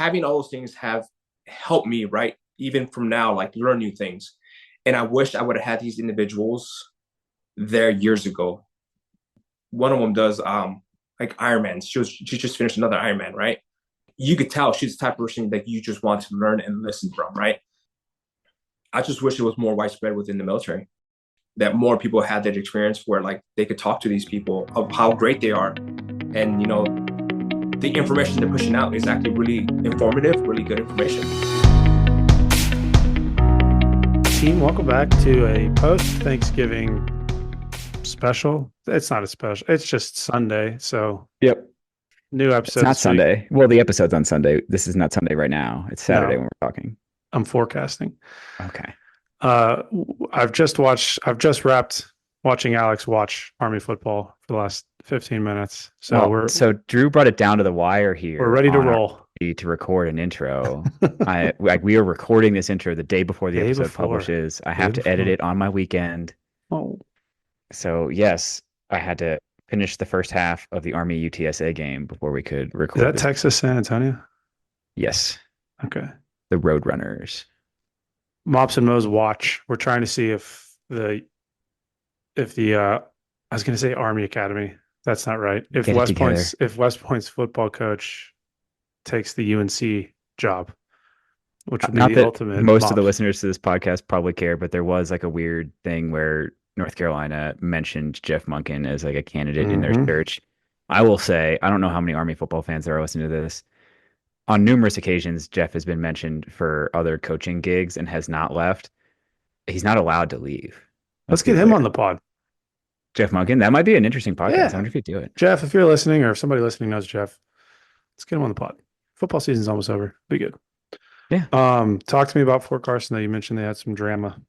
having all those things have helped me, right? Even from now, like learn new things. And I wish I would have had these individuals there years ago. One of them does like Ironman. She just finished another Ironman, right? You could tell she's the type of person that you just want to learn and listen from, right? I just wish it was more widespread within the military, that more people had that experience where like they could talk to these people of how great they are. And the information they're pushing out is actually really informative, really good information. Team, welcome back to a post-Thanksgiving special. It's not a special. It's just Sunday. So Yep. New episode. It's not Sunday. Well, the episode's on Sunday. This is not Sunday right now. It's Saturday when we're talking. I'm forecasting. Okay. I've just wrapped watching Alex watch Army football for the last 15 minutes. So Drew brought it down to the wire here. We're ready to roll. To record an intro. We are recording this intro the day before the episode publishes. I have to edit it on my weekend. Oh. So yes, I had to finish the first half of the Army UTSA game before we could record. Is that Texas San Antonio? Yes. Okay. The Roadrunners. Mops and Mo's watch. We're trying to see if the I was going to say Army Academy. That's not right. If West Point's football coach takes the UNC job, which would be the ultimate. Most of the listeners to this podcast probably care, but there was like a weird thing where North Carolina mentioned Jeff Monken as like a candidate in their search. I will say, I don't know how many Army football fans there are listening to this. On numerous occasions, Jeff has been mentioned for other coaching gigs and has not left. He's not allowed to leave. Let's get him on the pod. Jeff Monken. That might be an interesting podcast. Yeah. I wonder if he'd do it. Jeff, if you're listening or if somebody listening knows Jeff, let's get him on the pod. Football season's almost over. Be good. Yeah. Talk to me about Fort Carson, though. You mentioned they had some drama.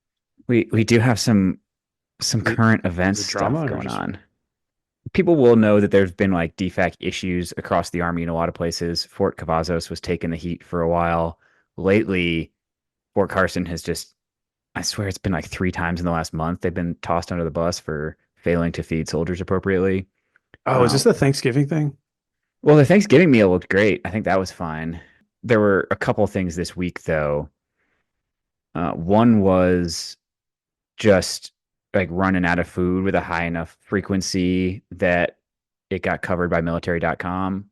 We do have some current events stuff going on. People will know that there's been like DFAC issues across the Army in a lot of places. Fort Cavazos was taking the heat for a while. Lately, Fort Carson has just, I swear it's been like 3 times in the last month. They've been tossed under the bus for failing to feed soldiers appropriately. Oh, is this the Thanksgiving thing? Well, the Thanksgiving meal looked great. I think that was fine. There were a couple things this week, though. One was just like running out of food with a high enough frequency that it got covered by military.com.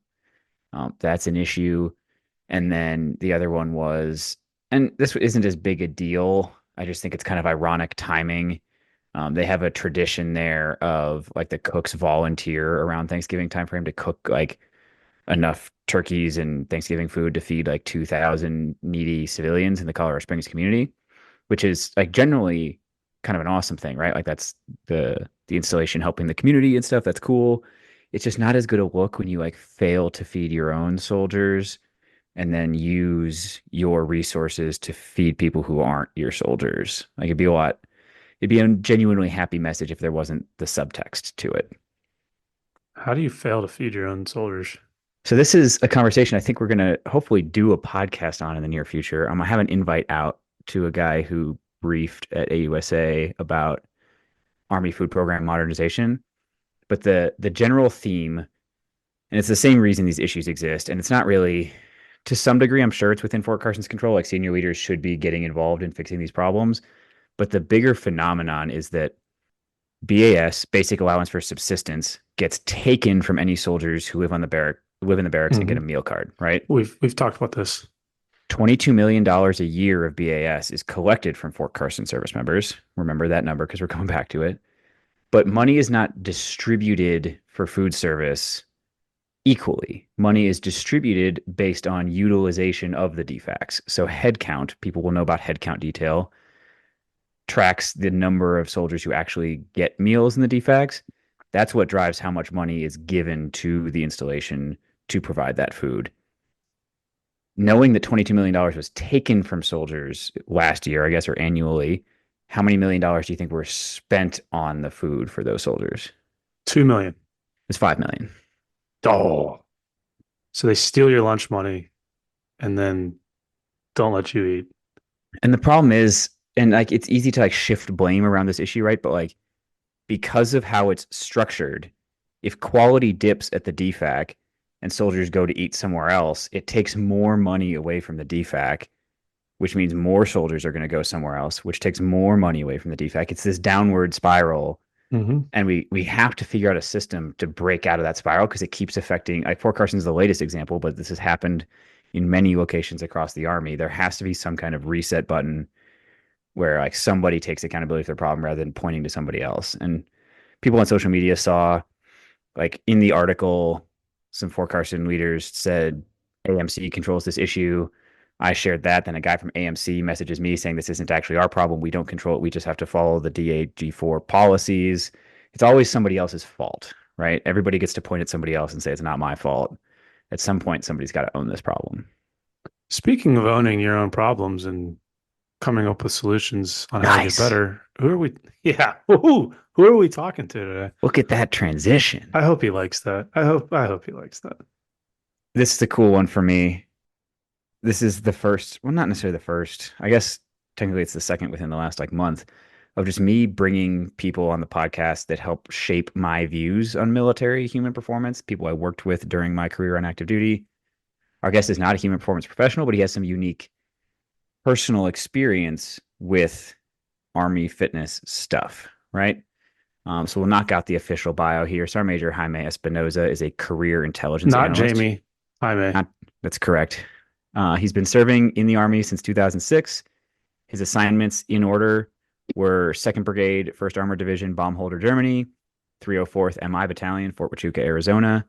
That's an issue. And then the other one was, and this isn't as big a deal. I just think it's kind of ironic timing. They have a tradition there of like the cooks volunteer around Thanksgiving timeframe to cook like enough turkeys and Thanksgiving food to feed like 2,000 needy civilians in the Colorado Springs community, which is like generally kind of an awesome thing, right? Like that's the installation helping the community and stuff. That's cool. It's just not as good a look when you like fail to feed your own soldiers and then use your resources to feed people who aren't your soldiers. Like it'd be a genuinely happy message if there wasn't the subtext to it. How do you fail to feed your own soldiers? So this is a conversation I think we're going to hopefully do a podcast on in the near future. I have an invite out to a guy who briefed at AUSA about Army food program modernization. But the general theme, and it's the same reason these issues exist, and it's not really, to some degree, I'm sure it's within Fort Carson's control, like senior leaders should be getting involved in fixing these problems. But the bigger phenomenon is that BAS, basic allowance for subsistence, gets taken from any soldiers who live in the barracks and get a meal card, right? We've talked about this. $22 million a year of BAS is collected from Fort Carson service members. Remember that number because we're coming back to it. But money is not distributed for food service equally. Money is distributed based on utilization of the DFACs. So headcount, people will know about headcount detail, tracks the number of soldiers who actually get meals in the DFACs. That's what drives how much money is given to the installation to provide that food. Knowing that $22 million was taken from soldiers last year, I guess, or annually, how many $1 million do you think were spent on the food for those soldiers? $2 million. It's $5 million. Oh. So they steal your lunch money and then don't let you eat. And the problem is, and like it's easy to like shift blame around this issue, right? But like because of how it's structured, if quality dips at the DFAC and soldiers go to eat somewhere else, it takes more money away from the DFAC, which means more soldiers are going to go somewhere else, which takes more money away from the DFAC. It's this downward spiral. Mm-hmm. And we have to figure out a system to break out of that spiral because it keeps affecting, like Fort Carson's the latest example, but this has happened in many locations across the Army. There has to be some kind of reset button where like somebody takes accountability for the problem rather than pointing to somebody else. And people on social media saw, like in the article, some Fort Carson leaders said AMC controls this issue. I shared that. Then a guy from AMC messages me saying this isn't actually our problem. We don't control it. We just have to follow the DAG4 policies. It's always somebody else's fault, right? Everybody gets to point at somebody else and say it's not my fault. At some point, somebody's got to own this problem. Speaking of owning your own problems and coming up with solutions on how to get Nice. better, who are we? Yeah, who are we talking to today? Look at that transition. I hope he likes that. I hope he likes that. This is the cool one for me. This is the first, well, not necessarily the first. I guess technically it's the second within the last like month of just me bringing people on the podcast that help shape my views on military human performance, people I worked with during my career on active duty. Our guest is not a human performance professional, but he has some unique personal experience with Army fitness stuff, right? So we'll knock out the official bio here. Sergeant Major Jaime Espinoza is a career intelligence Not analyst. Jamie. Jaime. That's correct. He's been serving in the Army since 2006. His assignments in order were 2nd Brigade, 1st Armored Division, Bomb Holder, Germany, 304th MI Battalion, Fort Huachuca, Arizona,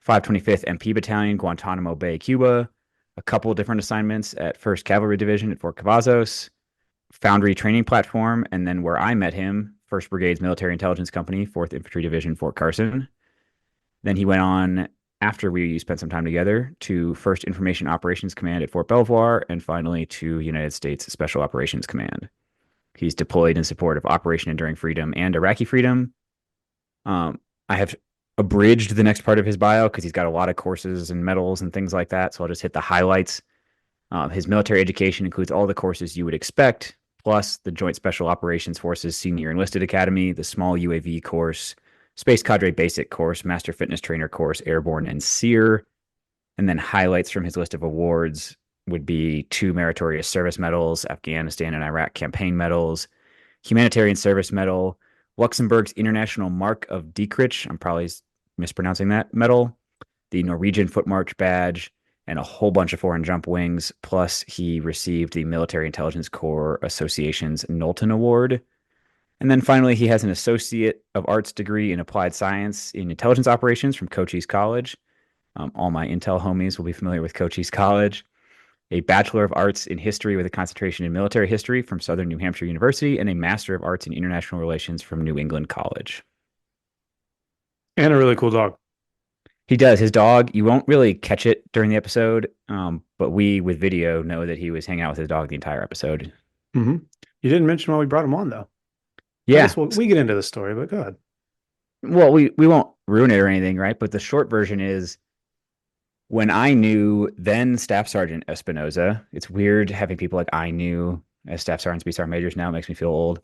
525th MP Battalion, Guantanamo Bay, Cuba, a couple of different assignments at 1st Cavalry Division at Fort Cavazos, Foundry Training Platform, and then where I met him, 1st Brigade's Military Intelligence Company, 4th Infantry Division, Fort Carson. Then he went on, after we spent some time together, to 1st Information Operations Command at Fort Belvoir, and finally to United States Special Operations Command. He's deployed in support of Operation Enduring Freedom and Iraqi Freedom. I have abridged the next part of his bio because he's got a lot of courses and medals and things like that, so I'll just hit the highlights. His military education includes all the courses you would expect, plus the Joint Special Operations Forces Senior Enlisted Academy, the Small UAV course, Space Cadre Basic course, Master Fitness Trainer course, Airborne, and SEER. And then highlights from his list of awards would be 2 Meritorious Service Medals, Afghanistan and Iraq Campaign Medals, Humanitarian Service Medal, Luxembourg's International Mark of Dietrich, I'm probably mispronouncing that, medal, the Norwegian Foot March Badge, and a whole bunch of foreign jump wings. Plus, he received the Military Intelligence Corps Association's Knowlton Award. And then finally, he has an Associate of Arts degree in Applied Science in Intelligence Operations from Cochise College. All my Intel homies will be familiar with Cochise College. A Bachelor of Arts in History with a concentration in Military History from Southern New Hampshire University, and a Master of Arts in International Relations from New England College. And a really cool dog. He does. His dog, you won't really catch it during the episode, but we, with video, know that he was hanging out with his dog the entire episode. Mm-hmm. You didn't mention why we brought him on, though. Yeah. I guess we get into the story, but go ahead. Well, we won't ruin it or anything, right? But the short version is, when I knew then Staff Sergeant Espinoza, it's weird having people like I knew as Staff Sergeants be Sergeant Majors now. It makes me feel old.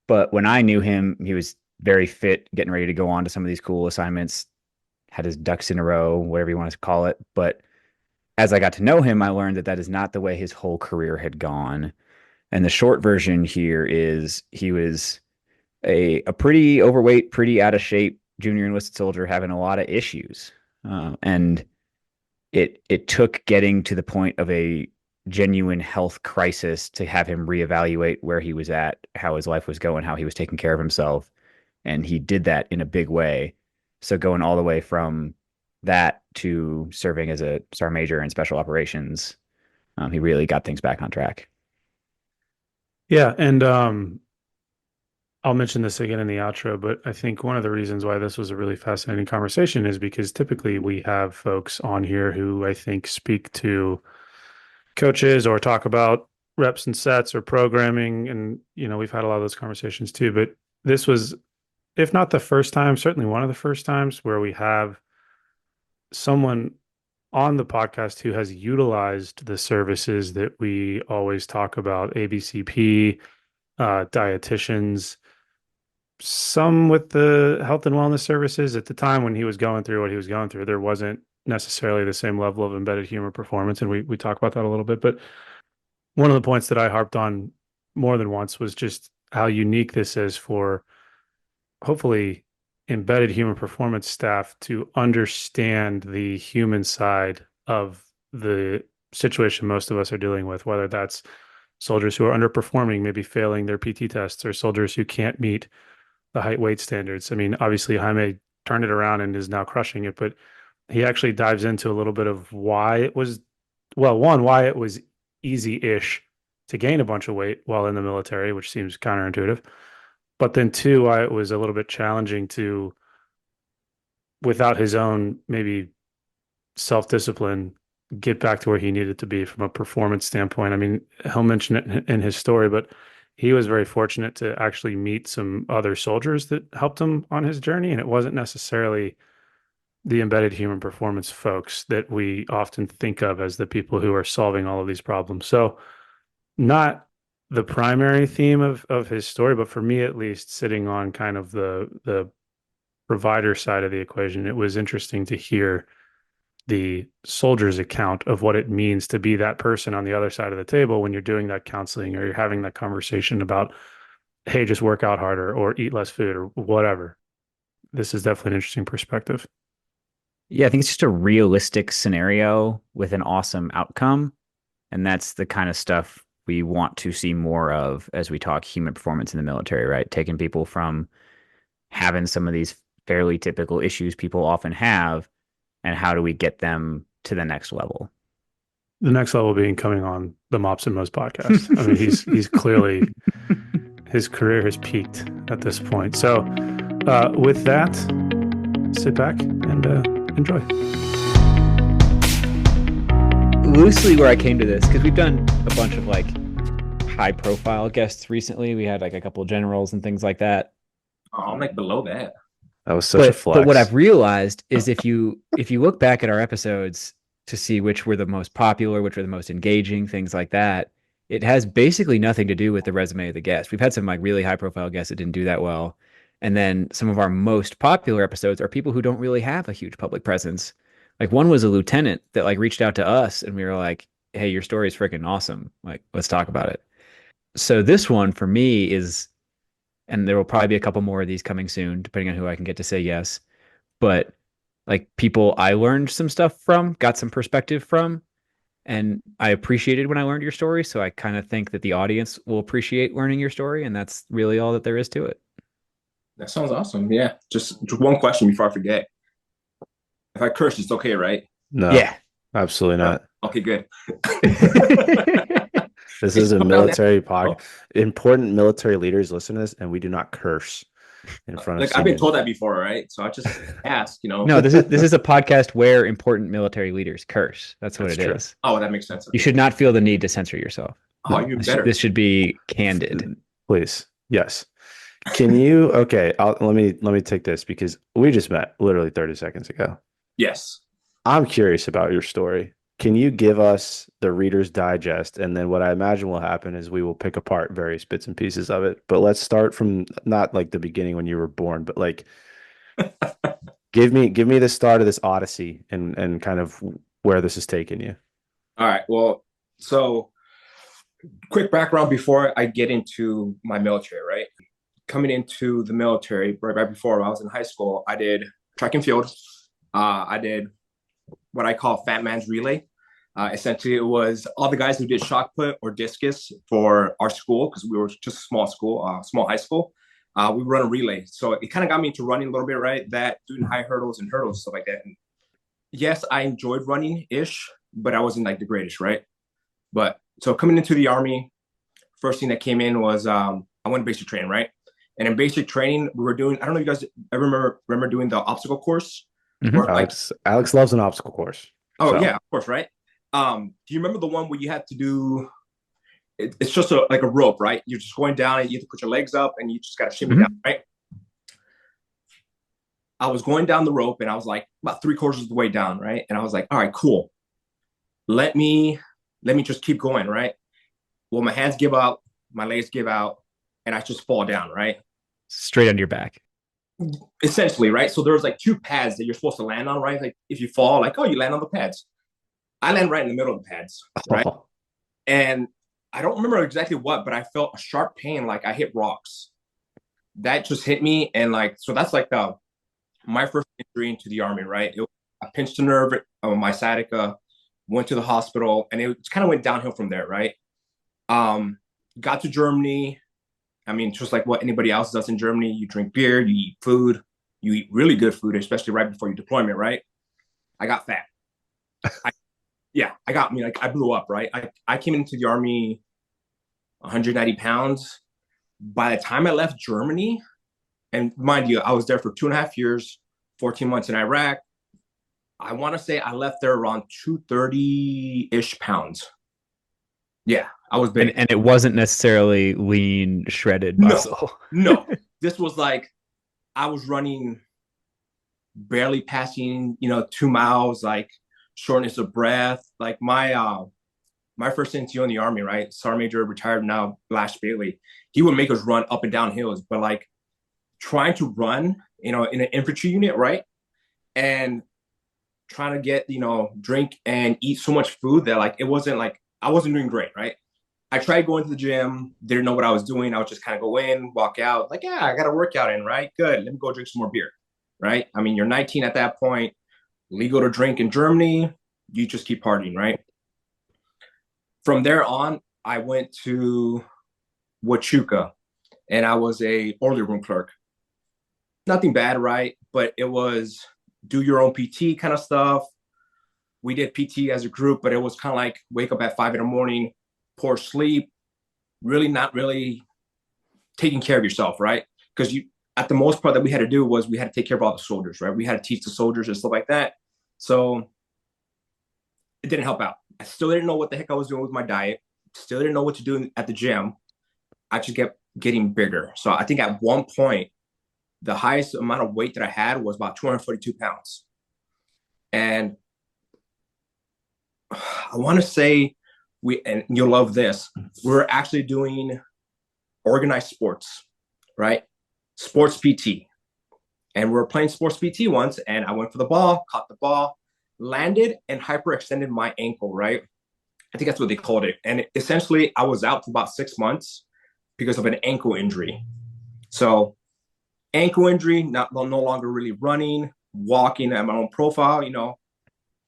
But when I knew him, he was very fit, getting ready to go on to some of these cool assignments, had his ducks in a row, whatever you want to call it. But as I got to know him, I learned that that is not the way his whole career had gone. And the short version here is he was a pretty overweight, pretty out of shape junior enlisted soldier having a lot of issues. And it took getting to the point of a genuine health crisis to have him reevaluate where he was at, how his life was going, how he was taking care of himself. And he did that in a big way. So going all the way from that to serving as a sergeant major in special operations, he really got things back on track. Yeah, and I'll mention this again in the outro, but I think one of the reasons why this was a really fascinating conversation is because typically we have folks on here who I think speak to coaches or talk about reps and sets or programming. And, we've had a lot of those conversations too, but this was, if not the first time, certainly one of the first times where we have someone on the podcast who has utilized the services that we always talk about, ABCP, dietitians, some with the health and wellness services. At the time when he was going through what he was going through, there wasn't necessarily the same level of embedded humor performance. And we talk about that a little bit. But one of the points that I harped on more than once was just how unique this is for hopefully embedded human performance staff to understand the human side of the situation most of us are dealing with, whether that's soldiers who are underperforming, maybe failing their PT tests, or soldiers who can't meet the height weight standards. I mean, obviously Jaime turned it around and is now crushing it, but he actually dives into a little bit of why it was, well, one, why it was easy-ish to gain a bunch of weight while in the military, which seems counterintuitive. But then two, why it was a little bit challenging to, without his own maybe self-discipline, get back to where he needed to be from a performance standpoint. I mean, he'll mention it in his story, but he was very fortunate to actually meet some other soldiers that helped him on his journey. And it wasn't necessarily the embedded human performance folks that we often think of as the people who are solving all of these problems. So not the primary theme of his story, but for me at least, sitting on kind of the provider side of the equation, it was interesting to hear the soldier's account of what it means to be that person on the other side of the table when you're doing that counseling or you're having that conversation about, hey, just work out harder or eat less food or whatever. This is definitely an interesting perspective. Yeah, I think it's just a realistic scenario with an awesome outcome. And that's the kind of stuff we want to see more of as we talk human performance in the military, right? Taking people from having some of these fairly typical issues people often have, and how do we get them to the next level? The next level being coming on the Mops and Mo's podcast. I mean, he's clearly, his career has peaked at this point. So with that, sit back and enjoy. Loosely where I came to this, because we've done a bunch of like high profile guests recently. We had like a couple of generals and things like that. Oh, I'm like below that. That was such a flex. But what I've realized is if you look back at our episodes to see which were the most popular, which were the most engaging, things like that, it has basically nothing to do with the resume of the guest. We've had some like really high profile guests that didn't do that well. And then some of our most popular episodes are people who don't really have a huge public presence. Like one was a lieutenant that like reached out to us and we were like, hey, your story is freaking awesome. Like, let's talk about it. So this one for me is, and there will probably be a couple more of these coming soon, depending on who I can get to say yes. But like people I learned some stuff from, got some perspective from, and I appreciated when I learned your story. So I kind of think that the audience will appreciate learning your story. And that's really all that there is to it. That sounds awesome. Yeah. Just one question before I forget. If I curse, it's okay, right? No. Yeah. Absolutely not. Okay, good. This is a military podcast. Important military leaders listen to this, and we do not curse in front of. Like I've been told that before, right? So I just ask, No, this is a podcast where important military leaders curse. That's what it is. Oh, that makes sense. You should not feel the need to censor yourself. Oh, you're better. This should be candid. Please, yes. Can you? Okay, let me take this because we just met literally 30 seconds ago. Yes. I'm curious about your story. Can you give us the Reader's Digest? And then what I imagine will happen is we will pick apart various bits and pieces of it. But let's start from not like the beginning when you were born, but like give me the start of this odyssey and kind of where this has taken you. All right. Well, so quick background before I get into my military, right? Coming into the military right before I was in high school, I did track and field. I did what I call Fat Man's Relay. Essentially, it was all the guys who did shot put or discus for our school, because we were just a small school, small high school. We run a relay. So it kind of got me into running a little bit, right? That doing high hurdles and hurdles, stuff like that. And yes, I enjoyed running-ish, but I wasn't like the greatest, right? But so coming into the Army, first thing that came in was I went to basic training, right? And in basic training, we were doing, I don't know if you guys ever remember doing the obstacle course. Mm-hmm. Alex loves an obstacle course. Oh, so. Yeah, of course, right? Do you remember the one where you had to do, it's just like a rope, right? You're just going down and you have to put your legs up and you just got to shimmy down, right? I was going down the rope and I was like about 3/4 of the way down, right? And I was like, all right, cool. Let me just keep going, right? Well, my hands give out, my legs give out, and I just fall down, right? Straight on your back. essentially, right? So there's like two pads that you're supposed to land on, right? Like if you fall, like, oh, you land on the pads. I land right in the middle of the pads, right? Oh. And I don't remember exactly what, but I felt a sharp pain, like I hit rocks. That just hit me, and like so that's like my first injury into the army, right? I pinched a nerve on my sciatica, went to the hospital, and it kind of went downhill from there, right? Um, got to Germany. I mean, just like what anybody else does in Germany, you drink beer, you eat food, you eat really good food, especially right before your deployment, right? I got fat. I blew up, right? I came into the army 190 pounds. By the time I left Germany, and mind you, I was there for 2.5 years, 14 months in Iraq. I want to say I left there around 230-ish pounds. Yeah, I was big. And it wasn't necessarily lean, shredded muscle. No. This was like I was running, barely passing, 2 miles, like shortness of breath. Like my first NCO in the army, right? Sergeant Major, retired now, Lash Bailey. He would make us run up and down hills, but like trying to run, in an infantry unit, right? And trying to get, drink and eat so much food that like it wasn't like I wasn't doing great, right? I tried going to the gym, didn't know what I was doing. I would just kind of go in, walk out, like, yeah, I got a workout in, right? Good. Let me go drink some more beer, right? I mean, you're 19 at that point, legal to drink in Germany, you just keep partying, right? From there on, I went to Huachuca, and I was a orderly room clerk. Nothing bad, right? But it was do your own PT kind of stuff. We did PT as a group, but it was kind of like wake up at 5 in the morning, poor sleep, really not really taking care of yourself, right? Because at the most part that we had to do was we had to take care of all the soldiers, right? We had to teach the soldiers and stuff like that. So it didn't help out. I still didn't know what the heck I was doing with my diet. Still didn't know what to do at the gym. I just kept getting bigger. So I think at one point, the highest amount of weight that I had was about 242 pounds. And I want to say and you'll love this, we were actually doing organized sports, right? Sports PT. And we were playing sports PT once, and I went for the ball, caught the ball, landed, and hyperextended my ankle, right? I think that's what they called it. And essentially, I was out for about 6 months because of an ankle injury. So ankle injury, no longer really running, walking at my own profile,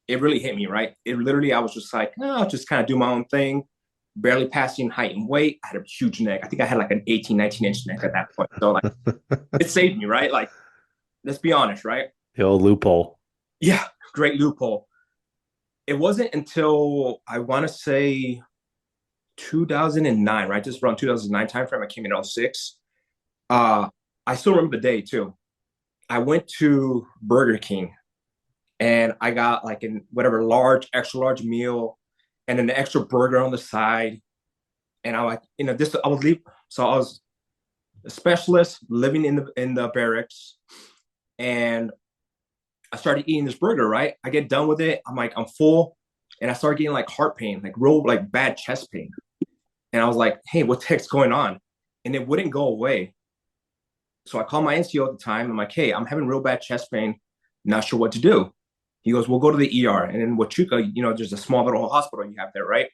it really hit me, right? It literally, I was just like, I'll just kind of do my own thing, barely passing height and weight. I had a huge neck. I think I had like an 18, 19-inch neck at that point. So like, it saved me, right? Like, let's be honest, right? The old loophole. Yeah, great loophole. It wasn't until I want to say 2009, right? Just around 2009 timeframe. I came in 06. I still remember the day too. I went to Burger King and I got like an whatever extra large meal and an extra burger on the side. And I like, I was leave. So I was a specialist living in the barracks, and I started eating this burger, right? I get done with it. I'm like, I'm full. And I started getting like heart pain, like real like bad chest pain. And I was like, hey, what the heck's going on? And it wouldn't go away. So I called my NCO at the time. I'm like, hey, I'm having real bad chest pain. Not sure what to do. He goes, we'll go to the ER. And in Huachuca, there's a small little hospital you have there, right?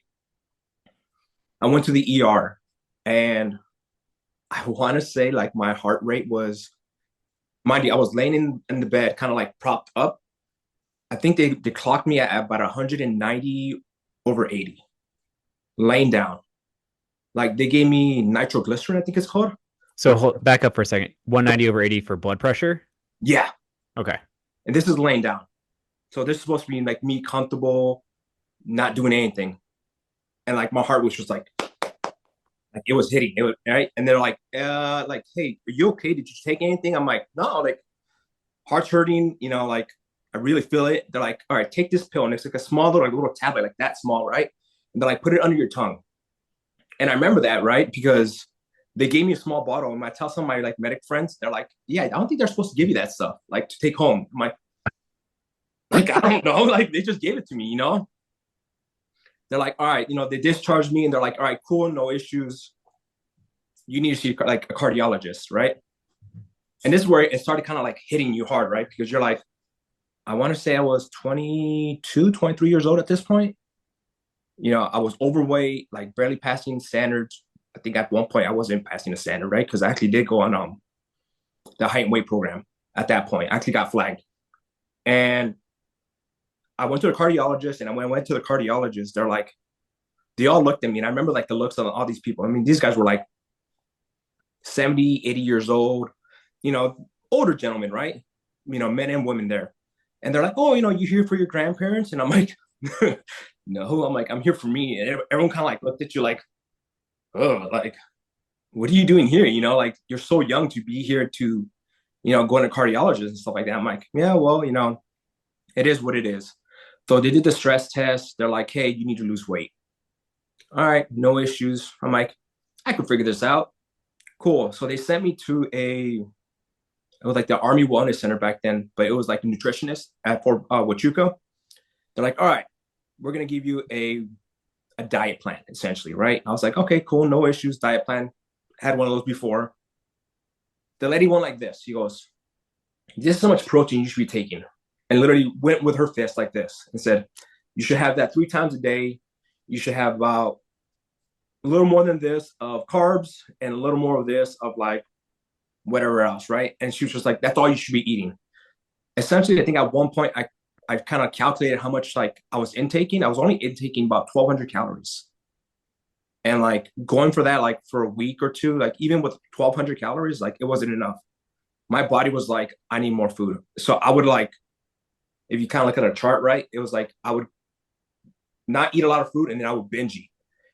I went to the ER, and I want to say like my heart rate was, mind you, I was laying in the bed, kind of like propped up. I think they clocked me at about 190/80, laying down. Like they gave me nitroglycerin, I think it's called. So back up for a second. 190/80 for blood pressure? Yeah. Okay. And this is laying down. So this is supposed to be like me comfortable, not doing anything. And like my heart was just like it was hitting it, right? And they're like, hey, are you okay? Did you take anything? I'm like, no, like heart's hurting, like I really feel it. They're like, all right, take this pill. And it's like a small little tablet, like that small, right? And they're like, put it under your tongue. And I remember that, right? Because they gave me a small bottle. And I tell some of my like medic friends, they're like, yeah, I don't think they're supposed to give you that stuff, like to take home. I'm like, I don't know. Like they just gave it to me, They're like, all right, they discharged me, and they're like, all right, cool, no issues. You need to see like a cardiologist, right? And this is where it started kind of like hitting you hard, right? Because you're like, I want to say I was 22, 23 years old at this point. I was overweight, like barely passing standards. I think at one point I wasn't passing the standard, right? Because I actually did go on the height and weight program at that point. I actually got flagged. And I went to the cardiologist, and when I went to the cardiologist, they all looked at me. And I remember like the looks of all these people. I mean, these guys were like 70, 80 years old, older gentlemen, right? Men and women there. And they're like, oh, you here for your grandparents? And I'm like, no, I'm here for me. And everyone kind of like looked at you like, oh, like, what are you doing here? Like you're so young to be here to, going to cardiologists and stuff like that. I'm like, yeah, well, it is what it is. So they did the stress test. They're like, hey, you need to lose weight. All right, no issues. I'm like, I can figure this out. Cool. So they sent me to it was like the Army Wellness Center back then, but it was like a nutritionist at Fort Huachuca. They're like, all right, we're going to give you a diet plan, essentially, right? I was like, okay, cool, no issues, diet plan. Had one of those before. The lady went like this. She goes, this is how much protein you should be taking. And literally went with her fist like this and said, you should have that 3 times a day. You should have about a little more than this of carbs and a little more of this of like whatever else, right? And she was just like, that's all you should be eating. Essentially, I think at one point I kind of calculated how much like I was intaking. I was only intaking about 1,200 calories. And like going for that, like for a week or two, like even with 1,200 calories, like it wasn't enough. My body was like, I need more food. So I would like, if you kind of look at a chart, right? It was like, I would not eat a lot of food and then I would binge eat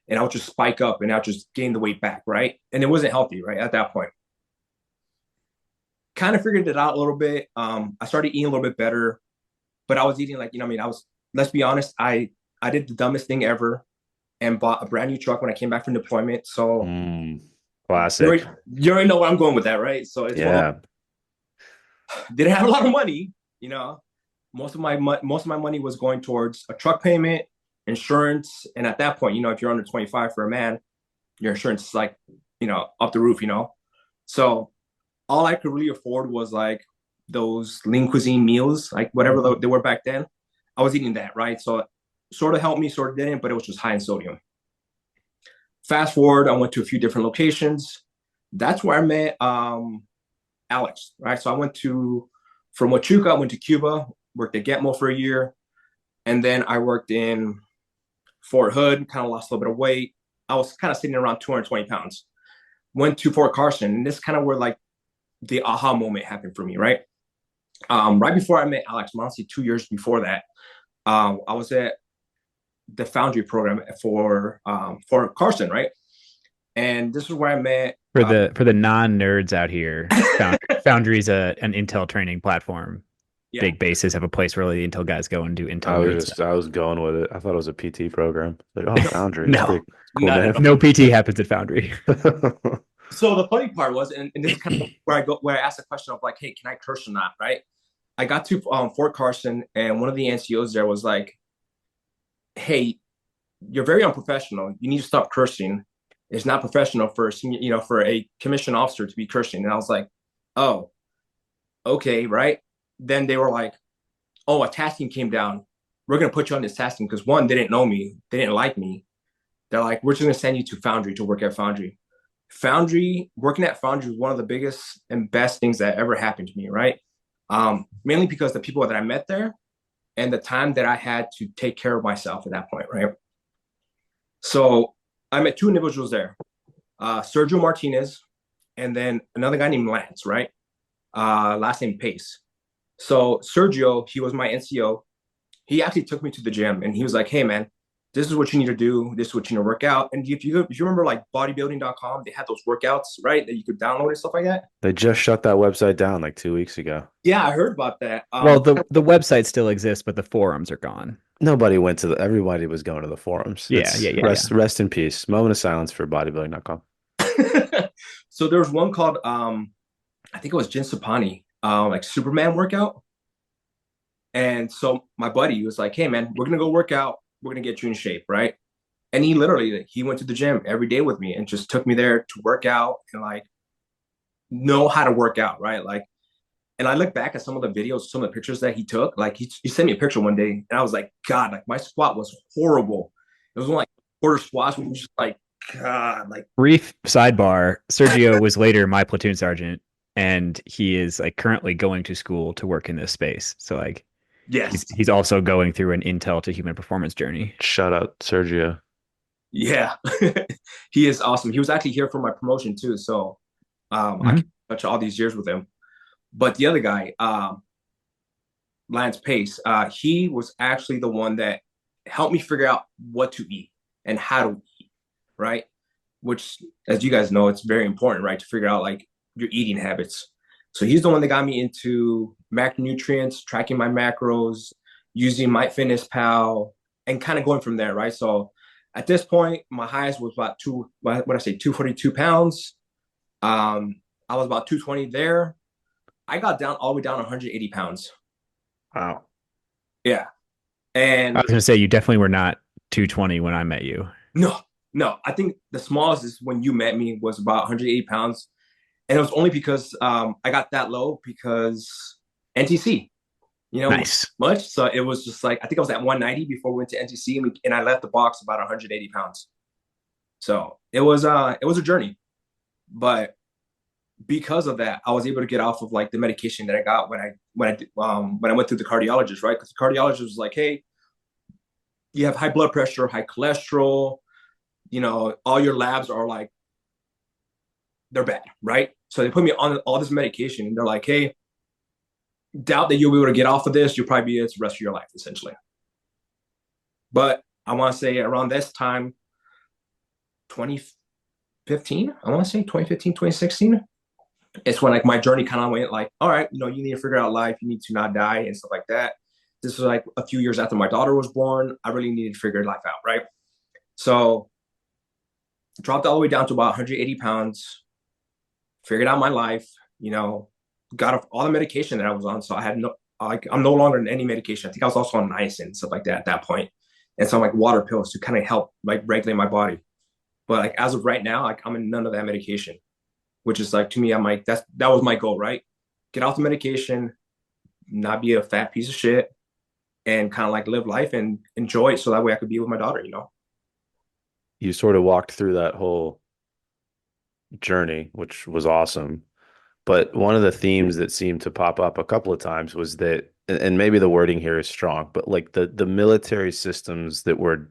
and I would just spike up and I would just gain the weight back, right? And it wasn't healthy, right? At that point. Kind of figured it out a little bit. I started eating a little bit better, but I was eating like, let's be honest, I did the dumbest thing ever and bought a brand new truck when I came back from deployment. So classic. You already know where I'm going with that, right? So it's didn't have a lot of money, most of my money was going towards a truck payment, insurance. And at that point, if you're under 25 for a man, your insurance is like, up the roof, So all I could really afford was like those lean cuisine meals, like whatever they were back then. I was eating that, right? So it sort of helped me, sort of didn't, but it was just high in sodium. Fast forward, I went to a few different locations. That's where I met Alex, right? So I went from Huachuca, I went to Cuba, worked at Getmo for a year. And then I worked in Fort Hood, kind of lost a little bit of weight. I was kind of sitting around 220 pounds. Went to Fort Carson, and this is kind of where like the aha moment happened for me, right? Right before I met Alex, honestly, 2 years before that, I was at the Foundry program for Carson, right? And this is where I met for the non-nerds out here. Foundry's an Intel training platform. Yeah. Big bases have a place where the Intel guys go and do Intel. I was going with it. I thought it was a PT program. Like, oh, Foundry. No, cool no PT happens at Foundry. So the funny part was, and this is kind of where I asked the question of like, hey, can I curse or not? Right? I got to Fort Carson, and one of the NCOs there was like, hey, you're very unprofessional. You need to stop cursing. It's not professional for for a commissioned officer to be cursing. And I was like, oh, okay, right. Then they were like, oh, a tasking came down. We're going to put you on this tasking because one, they didn't know me. They didn't like me. They're like, we're just going to send you to Foundry to work at Foundry. Working at Foundry was one of the biggest and best things that ever happened to me, right? Mainly because the people that I met there and the time that I had to take care of myself at that point, right? So I met 2 individuals there, Sergio Martinez, and then another guy named Lance, right? Last name Pace. So Sergio, he was my NCO. He actually took me to the gym and he was like, hey man, this is what you need to do. This is what you need to work out. And if you remember like bodybuilding.com, they had those workouts, right? That you could download and stuff like that. They just shut that website down like 2 weeks ago. Yeah, I heard about that. Well, the website still exists, but the forums are gone. Nobody went to everybody was going to the forums. Yeah. Rest in peace. Moment of silence for bodybuilding.com. So there was one called, I think it was Jin Sapani, like Superman workout. And so my buddy was like, hey man, we're going to go work out. We're going to get you in shape, right? And he went to the gym every day with me and just took me there to work out and like know how to work out, right? Like, and I look back at some of the videos, some of the pictures that he took. Like he sent me a picture one day, and I was like, God, like my squat was horrible. It was only like quarter squats, which was just like, God, like. Brief sidebar: Sergio was later my platoon sergeant, and he is like currently going to school to work in this space. So like, Yes, he's also going through an intel to human performance journey. Shout out Sergio. yeah, he is awesome. He was actually here for my promotion too, so I can touch all these years with him. But the other guy, Lance Pace, he was actually the one that helped me figure out what to eat and how to eat, right? Which, as you guys know, it's very important, right, to figure out like your eating habits. So he's the one that got me into macronutrients, tracking my macros, using MyFitnessPal, and kind of going from there, right? So at this point, my highest was about 242 pounds. I was about 220 there. I got down all the way down 180 pounds. Wow. Yeah. I And was gonna say you definitely were not 220 when I met you. no, I think the smallest is when you met me was about 180 pounds. And it was only because I got that low because NTC, Nice. much. So it was just like, I think I was at 190 before we went to NTC, and I left the box about 180 pounds. So it was a journey. But because of that, I was able to get off of like the medication that I got when I went through the cardiologist, right? Because the cardiologist was like, hey, you have high blood pressure, high cholesterol, all your labs are like, they're bad, right? So they put me on all this medication, and they're like, hey, doubt that you'll be able to get off of this. You'll probably be it the rest of your life, essentially. But I want to say around this time, 2015, I want to say 2015, 2016, it's when like my journey kind of went like, all right, you need to figure out life. You need to not die and stuff like that. This was like a few years after my daughter was born. I really needed to figure life out, right? So dropped all the way down to about 180 pounds, figured out my life, got off all the medication that I was on. So I had I'm no longer on any medication. I think I was also on niacin and stuff like that at that point. And some like water pills to kind of help like regulate my body. But like as of right now, like I'm in none of that medication, which is like, to me, I'm like, that was my goal, right? Get off the medication, not be a fat piece of shit, and kind of like live life and enjoy it so that way I could be with my daughter. You sort of walked through that whole journey, which was awesome. But one of the themes that seemed to pop up a couple of times was that, and maybe the wording here is strong, but like the military systems that were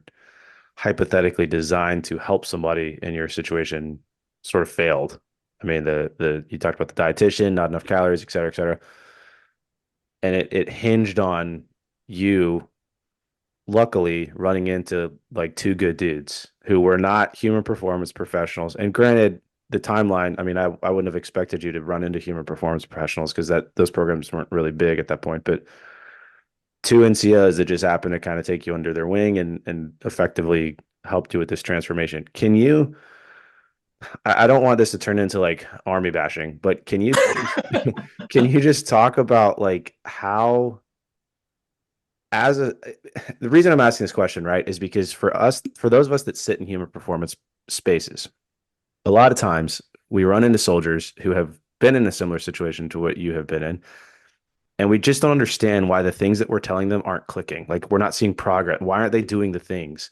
hypothetically designed to help somebody in your situation sort of failed. I mean, the you talked about the dietitian, not enough calories, et cetera, et cetera. And it hinged on you luckily running into like two good dudes who were not human performance professionals. And granted, the timeline, I mean, I wouldn't have expected you to run into human performance professionals because those programs weren't really big at that point, but two NCOs that just happened to kind of take you under their wing and effectively helped you with this transformation. I don't want this to turn into like army bashing, but can you can you just talk about like how the reason I'm asking this question, right, is because for those of us that sit in human performance spaces, a lot of times we run into soldiers who have been in a similar situation to what you have been in, and we just don't understand why the things that we're telling them aren't clicking. Like we're not seeing progress. Why aren't they doing the things?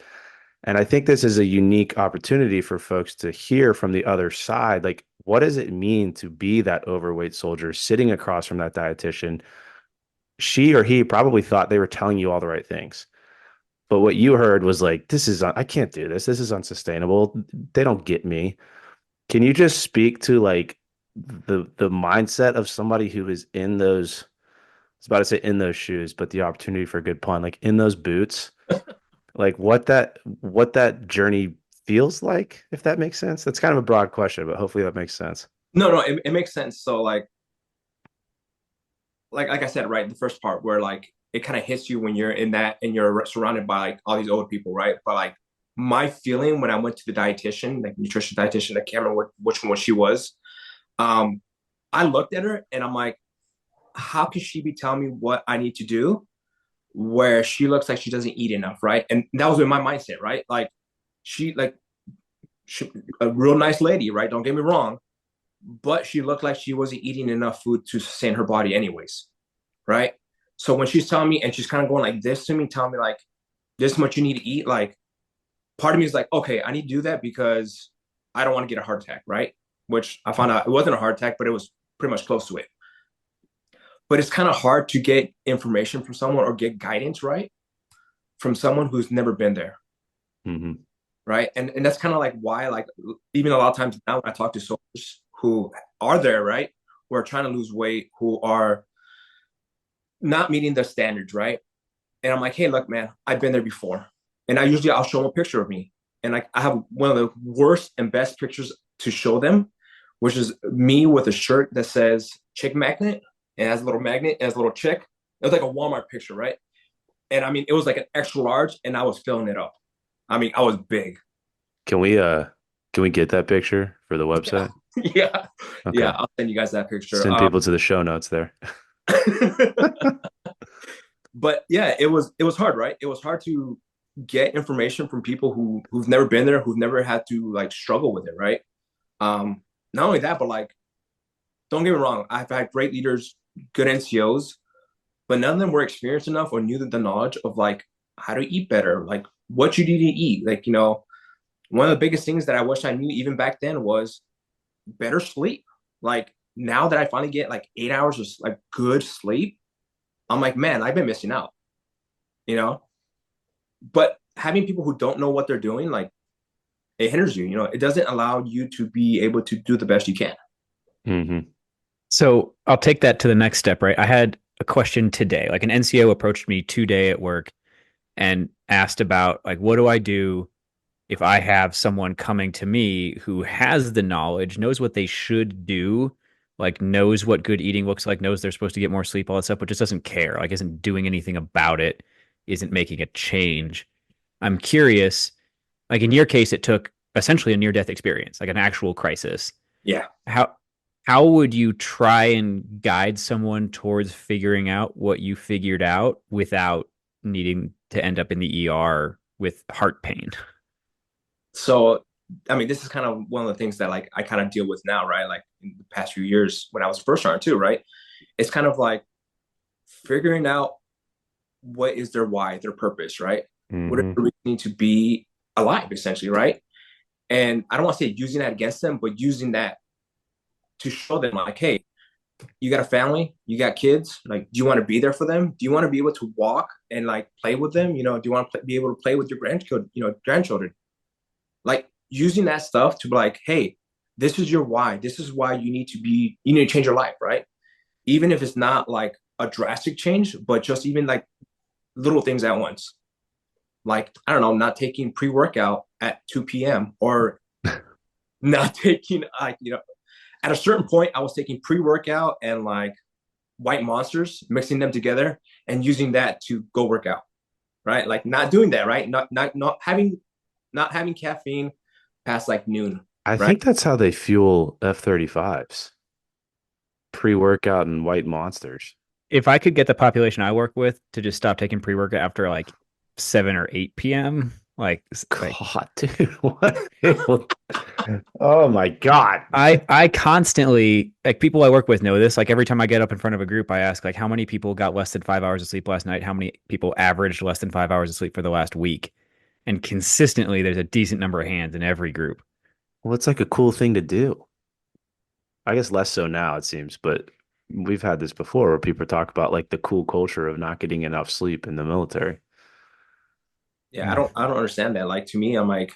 And I think this is a unique opportunity for folks to hear from the other side. Like, what does it mean to be that overweight soldier sitting across from that dietitian? She or he probably thought they were telling you all the right things. But what you heard was like, I can't do this. This is unsustainable. They don't get me. Can you just speak to like the mindset of somebody who is in those, I was about to say in those shoes, but the opportunity for a good pun, like in those boots, like what that journey feels like, if that makes sense? That's kind of a broad question, but hopefully that makes sense. No, it makes sense. So like I said, right, the first part where like it kind of hits you when you're in that and you're surrounded by like all these old people, right? But like my feeling when I went to the dietitian, like nutrition dietitian, I can't remember which one she was. I looked at her and I'm like, how can she be telling me what I need to do where she looks like she doesn't eat enough, right? And that was in my mindset, right? Like she a real nice lady, right? Don't get me wrong. but she looked like she wasn't eating enough food to sustain her body anyways, right? So when she's telling me and she's kind of going like this to me, telling me like, this is what you need to eat, like part of me is like, okay, I need to do that because I don't want to get a heart attack, right? Which I found out it wasn't a heart attack, but it was pretty much close to it. But it's kind of hard to get information from someone or get guidance, right? From someone who's never been there. Mm-hmm. Right. And that's kind of like why, like, even a lot of times now when I talk to soldiers who are there, right, who are trying to lose weight, who are not meeting the standards, right? And I'm like, hey, look, man, I've been there before. And I'll show them a picture of me. And like I have one of the worst and best pictures to show them, which is me with a shirt that says chick magnet. And has a little magnet, and has a little chick. It was like a Walmart picture, right? And I mean, it was like an extra large, and I was filling it up. I mean, I was big. Can we get that picture for the website? Yeah. Okay. Yeah, I'll send you guys that picture. Send people to the show notes there. But yeah, it was hard, right? It was hard to get information from people who've never been there, who've never had to like struggle with it, right? Not only that, but like, don't get me wrong, I've had great leaders, good NCOs, but none of them were experienced enough or knew the knowledge of like how to eat better, like what you need to eat. Like, one of the biggest things that I wish I knew even back then was better sleep. Like now that I finally get like 8 hours of like good sleep, I'm like, man, I've been missing out, you know? But having people who don't know what they're doing, like it hinders you, it doesn't allow you to be able to do the best you can. Mm-hmm. So I'll take that to the next step, right? I had a question today. Like an NCO approached me today at work and asked about like, what do I do if I have someone coming to me who has the knowledge, knows what they should do, like knows what good eating looks like, knows they're supposed to get more sleep, all that stuff, but just doesn't care, like isn't doing anything about it, isn't making a change. I'm curious, like in your case, it took essentially a near-death experience, like an actual crisis. Yeah. How would you try and guide someone towards figuring out what you figured out without needing to end up in the ER with heart pain? So, I mean, this is kind of one of the things that like I kind of deal with now, right? Like in the past few years when I was first sergeant too, right? It's kind of like figuring out what is their why, their purpose, right? Mm-hmm. What is the reason to be alive, essentially, right? And I don't want to say using that against them, but using that to show them like, hey, you got a family, you got kids, like, do you want to be there for them? Do you want to be able to walk and like play with them? Do you want to be able to play with your grandchildren? Like using that stuff to be like, hey, this is your why. This is why you need to change your life, right? Even if it's not like a drastic change, but just even like little things at once. Like, I don't know, not taking pre-workout at 2 p.m. or not taking, at a certain point, I was taking pre-workout and like white monsters, mixing them together and using that to go work out, right? Like not doing that, right? Not having caffeine past like noon. I think that's how they fuel F-35s. Pre-workout and white monsters. If I could get the population I work with to just stop taking pre-workout after like 7 or 8 p.m., God, dude, what? Oh my God. I constantly, like people I work with know this. Like every time I get up in front of a group, I ask like how many people got less than 5 hours of sleep last night? How many people averaged less than 5 hours of sleep for the last week? And consistently there's a decent number of hands in every group. Well, it's like a cool thing to do. I guess less so now, it seems, but we've had this before where people talk about like the cool culture of not getting enough sleep in the military. Yeah, I don't understand that. Like to me, I'm like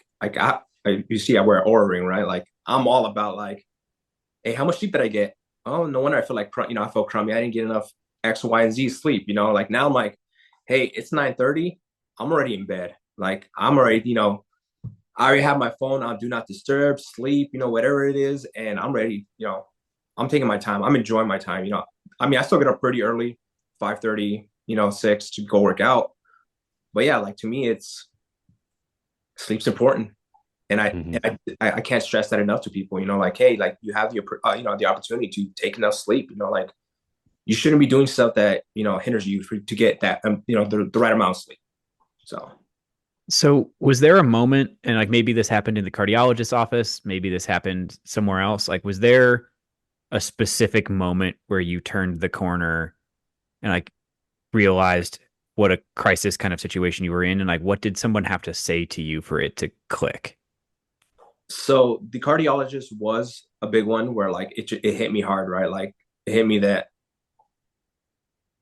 you see, I wear an Oura ring, right? Like I'm all about like, hey, how much sleep did I get? Oh, no wonder I feel like I felt crummy. I didn't get enough X, Y, and Z sleep. Like now I'm like, hey, it's 9:30. I'm already in bed. Like I'm already, I already have my phone on do not disturb, sleep, whatever it is, and I'm ready. I'm taking my time. I'm enjoying my time. I mean, I still get up pretty early, 5:30, 6 to go work out. But yeah, like to me, it's sleep's important, and I can't stress that enough to people. Like hey, like you have the the opportunity to take enough sleep. Like you shouldn't be doing stuff that hinders you to get that the right amount of sleep. So was there a moment, and like maybe this happened in the cardiologist's office, maybe this happened somewhere else? Like was there a specific moment where you turned the corner and like realized what a crisis kind of situation you were in, and like what did someone have to say to you for it to click? So the cardiologist was a big one where like it hit me hard, right? Like it hit me that,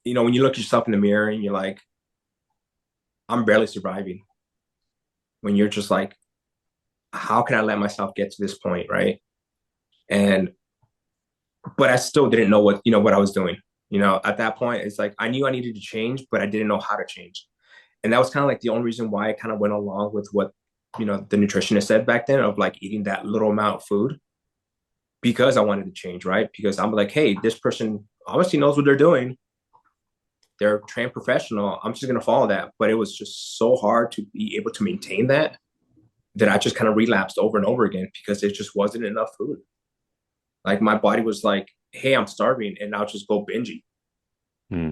when you look yourself in the mirror and you're like, I'm barely surviving. When you're just like, how can I let myself get to this point, right? And but I still didn't know what I was doing. At that point, it's like I knew I needed to change, but I didn't know how to change. And that was kind of like the only reason why I kind of went along with what the nutritionist said back then of like eating that little amount of food because I wanted to change, right? Because I'm like, hey, this person obviously knows what they're doing. They're a trained professional. I'm just gonna follow that. But it was just so hard to be able to maintain that I just kind of relapsed over and over again because it just wasn't enough food. Like my body was like, hey, I'm starving, and I'll just go binging. Hmm.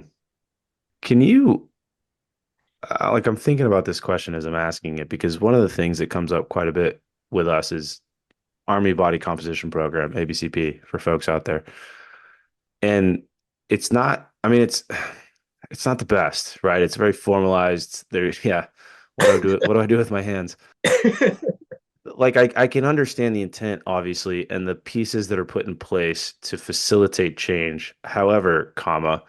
Can you like I'm thinking about this question as I'm asking it because one of the things that comes up quite a bit with us is Army Body Composition Program, ABCP, for folks out there. And it's not, I mean, it's not the best, right? It's very formalized. There, yeah. What do I do? What do I do with my hands? Like I can understand the intent, obviously, and the pieces that are put in place to facilitate change. However, comma,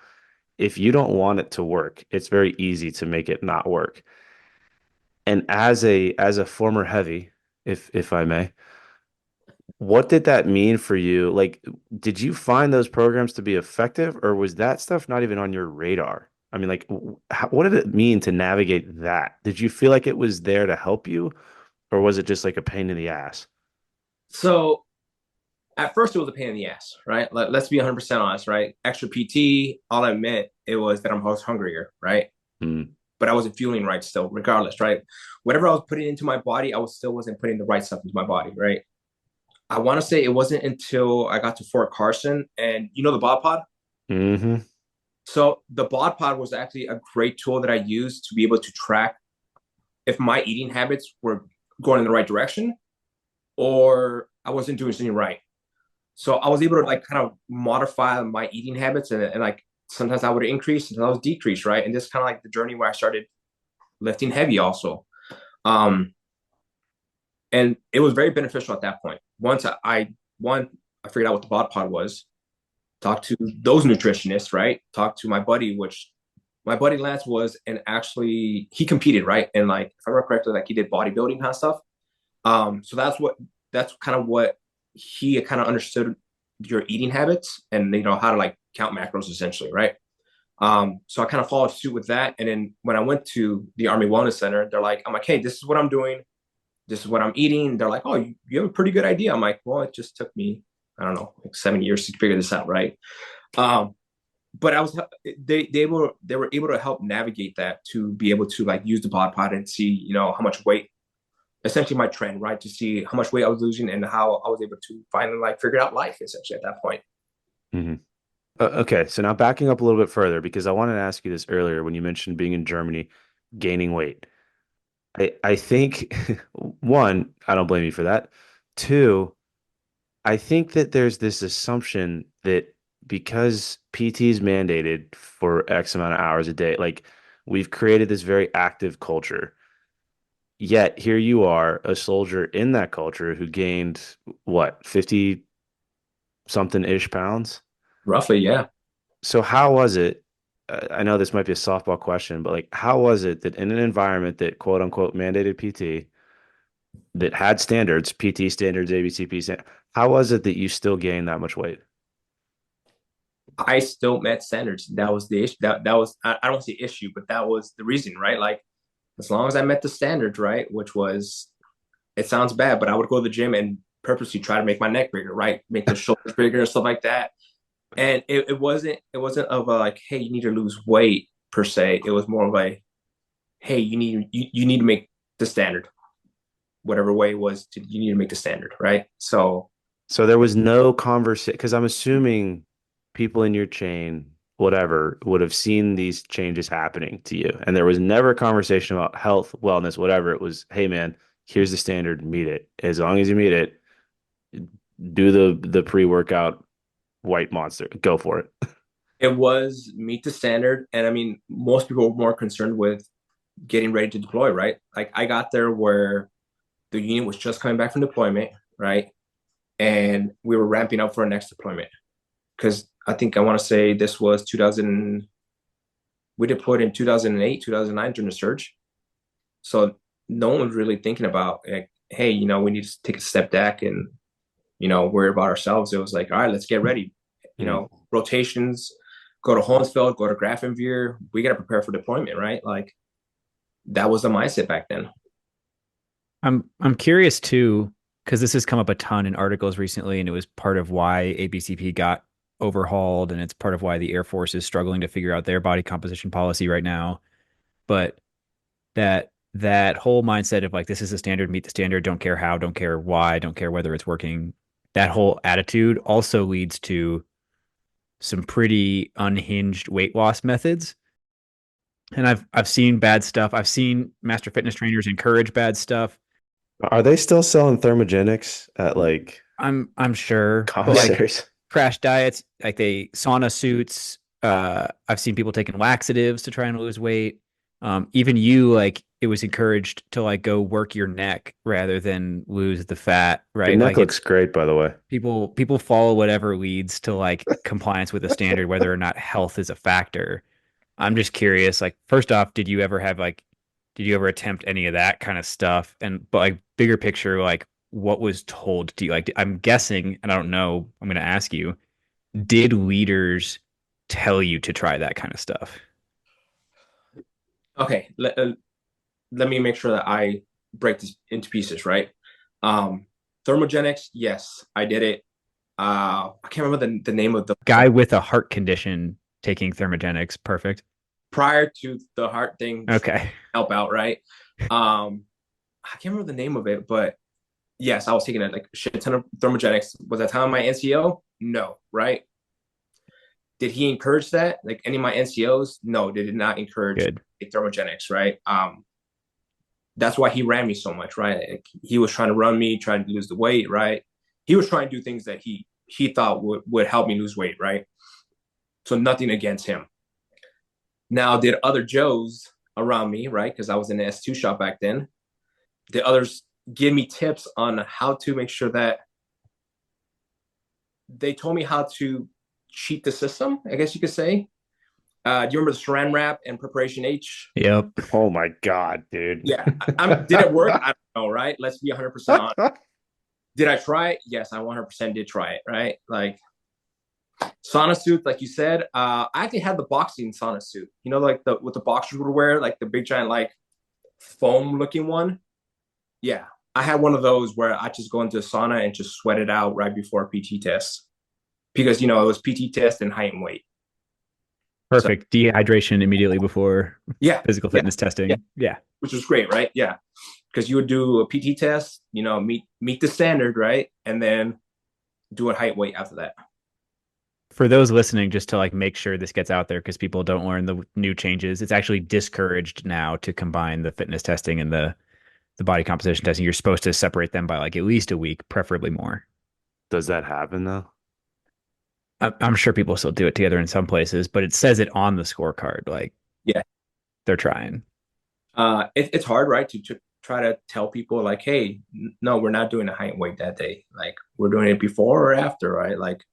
if you don't want it to work, it's very easy to make it not work. And as a former heavy, if I may, what did that mean for you? Like, did you find those programs to be effective, or was that stuff not even on your radar? I mean, like, what did it mean to navigate that? Did you feel like it was there to help you, or was it just like a pain in the ass? So at first it was a pain in the ass, right? Let's be 100% honest, right? Extra PT, all I meant it was that I was hungrier, right? Mm. But I wasn't fueling right still, regardless, right? Whatever I was putting into my body, still wasn't putting the right stuff into my body, right? I want to say it wasn't until I got to Fort Carson and the bod pod. Hmm. So the bod pod was actually a great tool that I used to be able to track if my eating habits were going in the right direction or I wasn't doing something right. So I was able to like kind of modify my eating habits and like sometimes I would increase, sometimes I would decrease, right? And this is kind of like the journey where I started lifting heavy also. Um, and it was very beneficial at that point. Once I figured out what the bod pod was, talked to those nutritionists, right? Talked to my buddy, which my buddy Lance was, and actually he competed, right? And like, if I remember correctly, like he did bodybuilding kind of stuff. So that's kind of what he kind of understood your eating habits and how to like count macros essentially, right? So I kind of followed suit with that. And then when I went to the Army Wellness Center, I'm like, hey, this is what I'm doing. This is what I'm eating. They're like, oh, you have a pretty good idea. I'm like, well, it just took me, I don't know, like 7 years to figure this out, right? Um, but they were able to help navigate that to be able to like use the bod pod and see, how much weight, essentially my trend, right? To see how much weight I was losing and how I was able to finally like figure out life essentially at that point. Hmm. Okay, so now backing up a little bit further because I wanted to ask you this earlier when you mentioned being in Germany, gaining weight. I think one, I don't blame you for that. Two, I think that there's this assumption that because PT is mandated for X amount of hours a day, like we've created this very active culture. Yet here you are, a soldier in that culture who gained what, 50 something ish pounds? Roughly, yeah. So how was it? I know this might be a softball question, but like, how was it that in an environment that quote unquote mandated PT, that had standards, PT standards, ABCP standards, how was it that you still gained that much weight? I still met standards. That was the issue. That was I don't see issue, but that was the reason, right? Like as long as I met the standards, right, which was it sounds bad, but I would go to the gym and purposely try to make my neck bigger, right? Make the shoulders bigger and stuff like that. And it wasn't of a like, hey, you need to lose weight per se. It was more of a hey, you need to make the standard, whatever way it was you need to make the standard, right? So So there was no conversation because I'm assuming people in your chain, whatever, would have seen these changes happening to you. And there was never a conversation about health, wellness, whatever. It was, hey man, here's the standard, meet it. As long as you meet it, do the pre-workout white monster. Go for it. It was meet the standard. And I mean, most people were more concerned with getting ready to deploy, right? Like I got there where the unit was just coming back from deployment, right? And we were ramping up for our next deployment. Because I want to say this was 2000, we deployed in 2008, 2009 during the surge. So no one was really thinking about, like, hey, we need to take a step back and, worry about ourselves. It was like, all right, let's get ready. Rotations, go to Holmesfeld, go to Grafenwehr. We got to prepare for deployment, right? Like that was the mindset back then. I'm curious too, because this has come up a ton in articles recently, and it was part of why ABCP got overhauled, and it's part of why the Air Force is struggling to figure out their body composition policy right now. But that whole mindset of like, this is the standard, meet the standard, don't care how, don't care why, don't care whether it's working. That whole attitude also leads to some pretty unhinged weight loss methods. And I've seen bad stuff. I've seen master fitness trainers encourage bad stuff. Are they still selling thermogenics at like I'm sure, commissaries? Like, crash diets, like they sauna suits. I've seen people taking laxatives to try and lose weight. Even you, like, it was encouraged to like go work your neck rather than lose the fat, right? Your neck Like looks great, by the way. people follow whatever leads to like compliance with the standard, whether or not health is a factor. I'm just curious, like, first off, did you ever attempt any of that kind of stuff? But like bigger picture, like what was told to you? Like, I'm guessing, and I don't know, I'm going to ask you, did leaders tell you to try that kind of stuff? Okay. Let me make sure that I break this into pieces, right? Thermogenics, yes, I did it. I can't remember the name of the guy with a heart condition taking thermogenics. Perfect. Prior to the heart thing. Okay. Help out, right? I can't remember the name of it, but yes, I was taking like a shit ton of thermogenics. Was that time of my NCO? No, right? Did he encourage that? Like any of my NCOs? No, they did not encourage thermogenics, right? That's why he ran me so much, right? Like, he was trying to run me, trying to lose the weight, right? He was trying to do things that he thought would help me lose weight, right? So nothing against him. Now, did other Joes around me, right? Because I was in the S2 shop back then. Did others give me tips on how to make sure that they told me how to cheat the system, I guess you could say. Do you remember the Saran wrap and Preparation H? Yep. Oh my God, dude. Yeah. Did it work? I don't know, right? Let's be 100% honest. Did I try it? Yes, I 100% did try it, right? Like sauna suit, like you said. I actually had the boxing sauna suit. Like what the boxers would wear, like the big giant, like foam looking one. Yeah, I had one of those where I just go into a sauna and just sweat it out right before a PT test because it was PT test and height and weight. Perfect. So, dehydration immediately before physical fitness testing. Yeah. Which was great, right? Yeah. Because you would do a PT test, meet the standard, right? And then do a height weight after that. For those listening, just to like make sure this gets out there because people don't learn the new changes, it's actually discouraged now to combine the fitness testing and the body composition testing. You're supposed to separate them by like at least a week, preferably more. Does that happen though? I'm sure people still do it together in some places, but it says it on the scorecard. Like, yeah, they're trying. It's hard, right? To try to tell people like, hey, no, we're not doing a height and weight that day. Like we're doing it before or after, right? Like,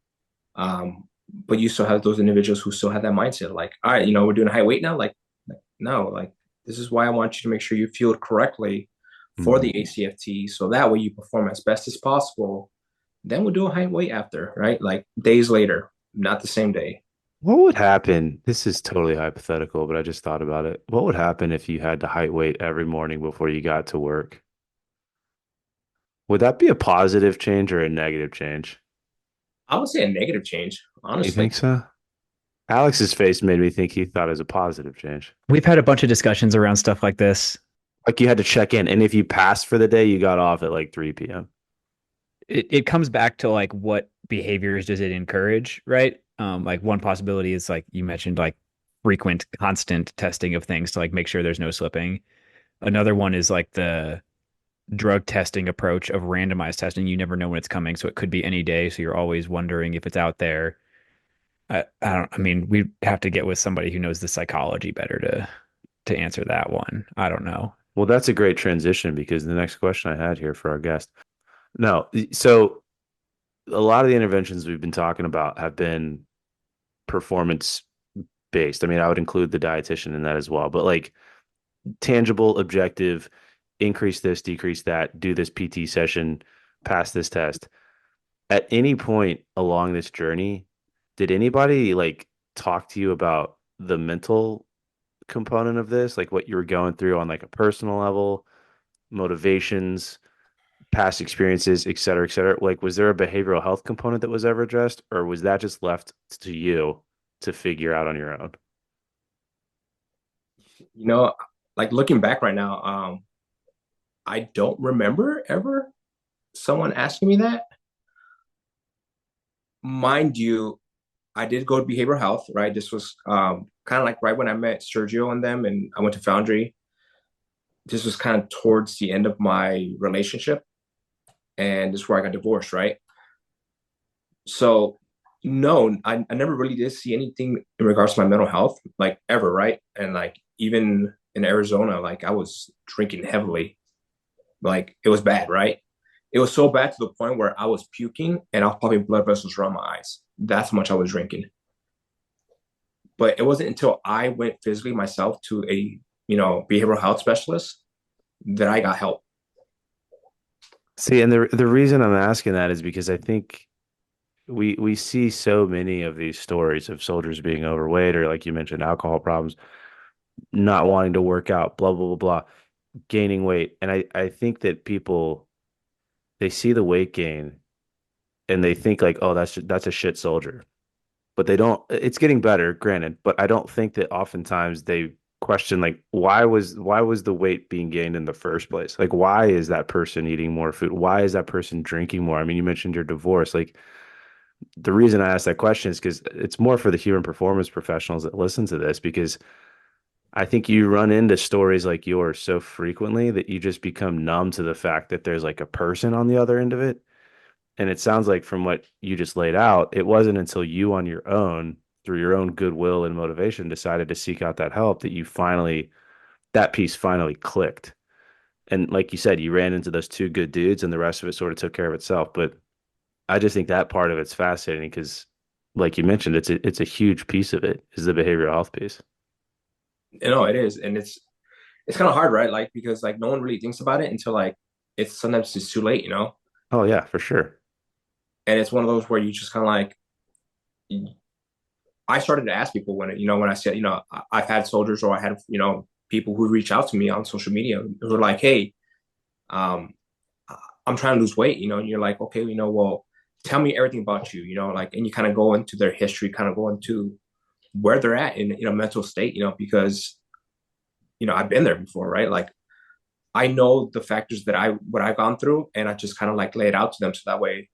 but you still have those individuals who still have that mindset. Like, all right, we're doing a height weight now. Like, no, like this is why I want you to make sure you fueled correctly for the ACFT. So that way you perform as best as possible. Then we'll do a height weight after, right? Like days later, not the same day. What would happen? This is totally hypothetical, but I just thought about it. What would happen if you had to height weight every morning before you got to work? Would that be a positive change or a negative change? I would say a negative change, honestly. You think so? Alex's face made me think he thought it was a positive change. We've had a bunch of discussions around stuff like this. Like you had to check in, and if you passed for the day, you got off at like 3 p.m. It comes back to like what behaviors does it encourage, right? Like one possibility is like you mentioned, like frequent, constant testing of things to like make sure there's no slipping. Another one is like the drug testing approach of randomized testing. You never know when it's coming, so it could be any day. So you're always wondering if it's out there. I mean, we have to get with somebody who knows the psychology better to answer that one. I don't know. Well, that's a great transition because the next question I had here for our guest. No, so a lot of the interventions we've been talking about have been performance based. I mean, I would include the dietitian in that as well, but like tangible, objective, increase this, decrease that, do this PT session, pass this test. At any point along this journey, did anybody like talk to you about the mental component of this, like what you were going through on like a personal level, motivations, past experiences, et cetera, et cetera? Like, was there a behavioral health component that was ever addressed, or was that just left to you to figure out on your own? You know, like looking back right now, I don't remember ever someone asking me that. Mind you, I did go to behavioral health, right? This was kind of like right when I met Sergio and them, and I went to Foundry. This was kind of towards the end of my relationship, and this is where I got divorced, right? So, no, I never really did see anything in regards to my mental health, like ever, right? And like even in Arizona, like I was drinking heavily, like it was bad, right? It was so bad to the point where I was puking and I was popping blood vessels around my eyes. That's how much I was drinking. But it wasn't until I went physically myself to a, behavioral health specialist that I got help. See, and the reason I'm asking that is because I think we see so many of these stories of soldiers being overweight or like you mentioned, alcohol problems, not wanting to work out, blah blah blah blah, gaining weight. And I think that people they see the weight gain and they think like, oh, that's a shit soldier. But they don't it's getting better, granted, but I don't think that oftentimes they question like why was the weight being gained in the first place? Like why is that person eating more food? Why is that person drinking more? I mean, you mentioned your divorce. Like the reason I ask that question is because it's more for the human performance professionals that listen to this because I think you run into stories like yours so frequently that you just become numb to the fact that there's like a person on the other end of it. And it sounds like from what you just laid out, it wasn't until you on your own, through your own goodwill and motivation, decided to seek out that help that that piece finally clicked. And like you said, you ran into those two good dudes and the rest of it sort of took care of itself. But I just think that part of it's fascinating because, like you mentioned, it's a huge piece of it is the behavioral health piece. It is, and it's kind of hard, right? Like because like no one really thinks about it until like it's sometimes it's too late. Oh yeah, for sure. And it's one of those where you just kind of like I started to ask people when I said I've had soldiers or I had people who reach out to me on social media who are like, hey, um, I'm trying to lose weight, and you're like, okay, well, tell me everything about you, like, and you kind of go into their history, kind of go into where they're at in a mental state, because I've been there before, right? Like I know the factors what I've gone through, and I just kind of like lay it out to them so that way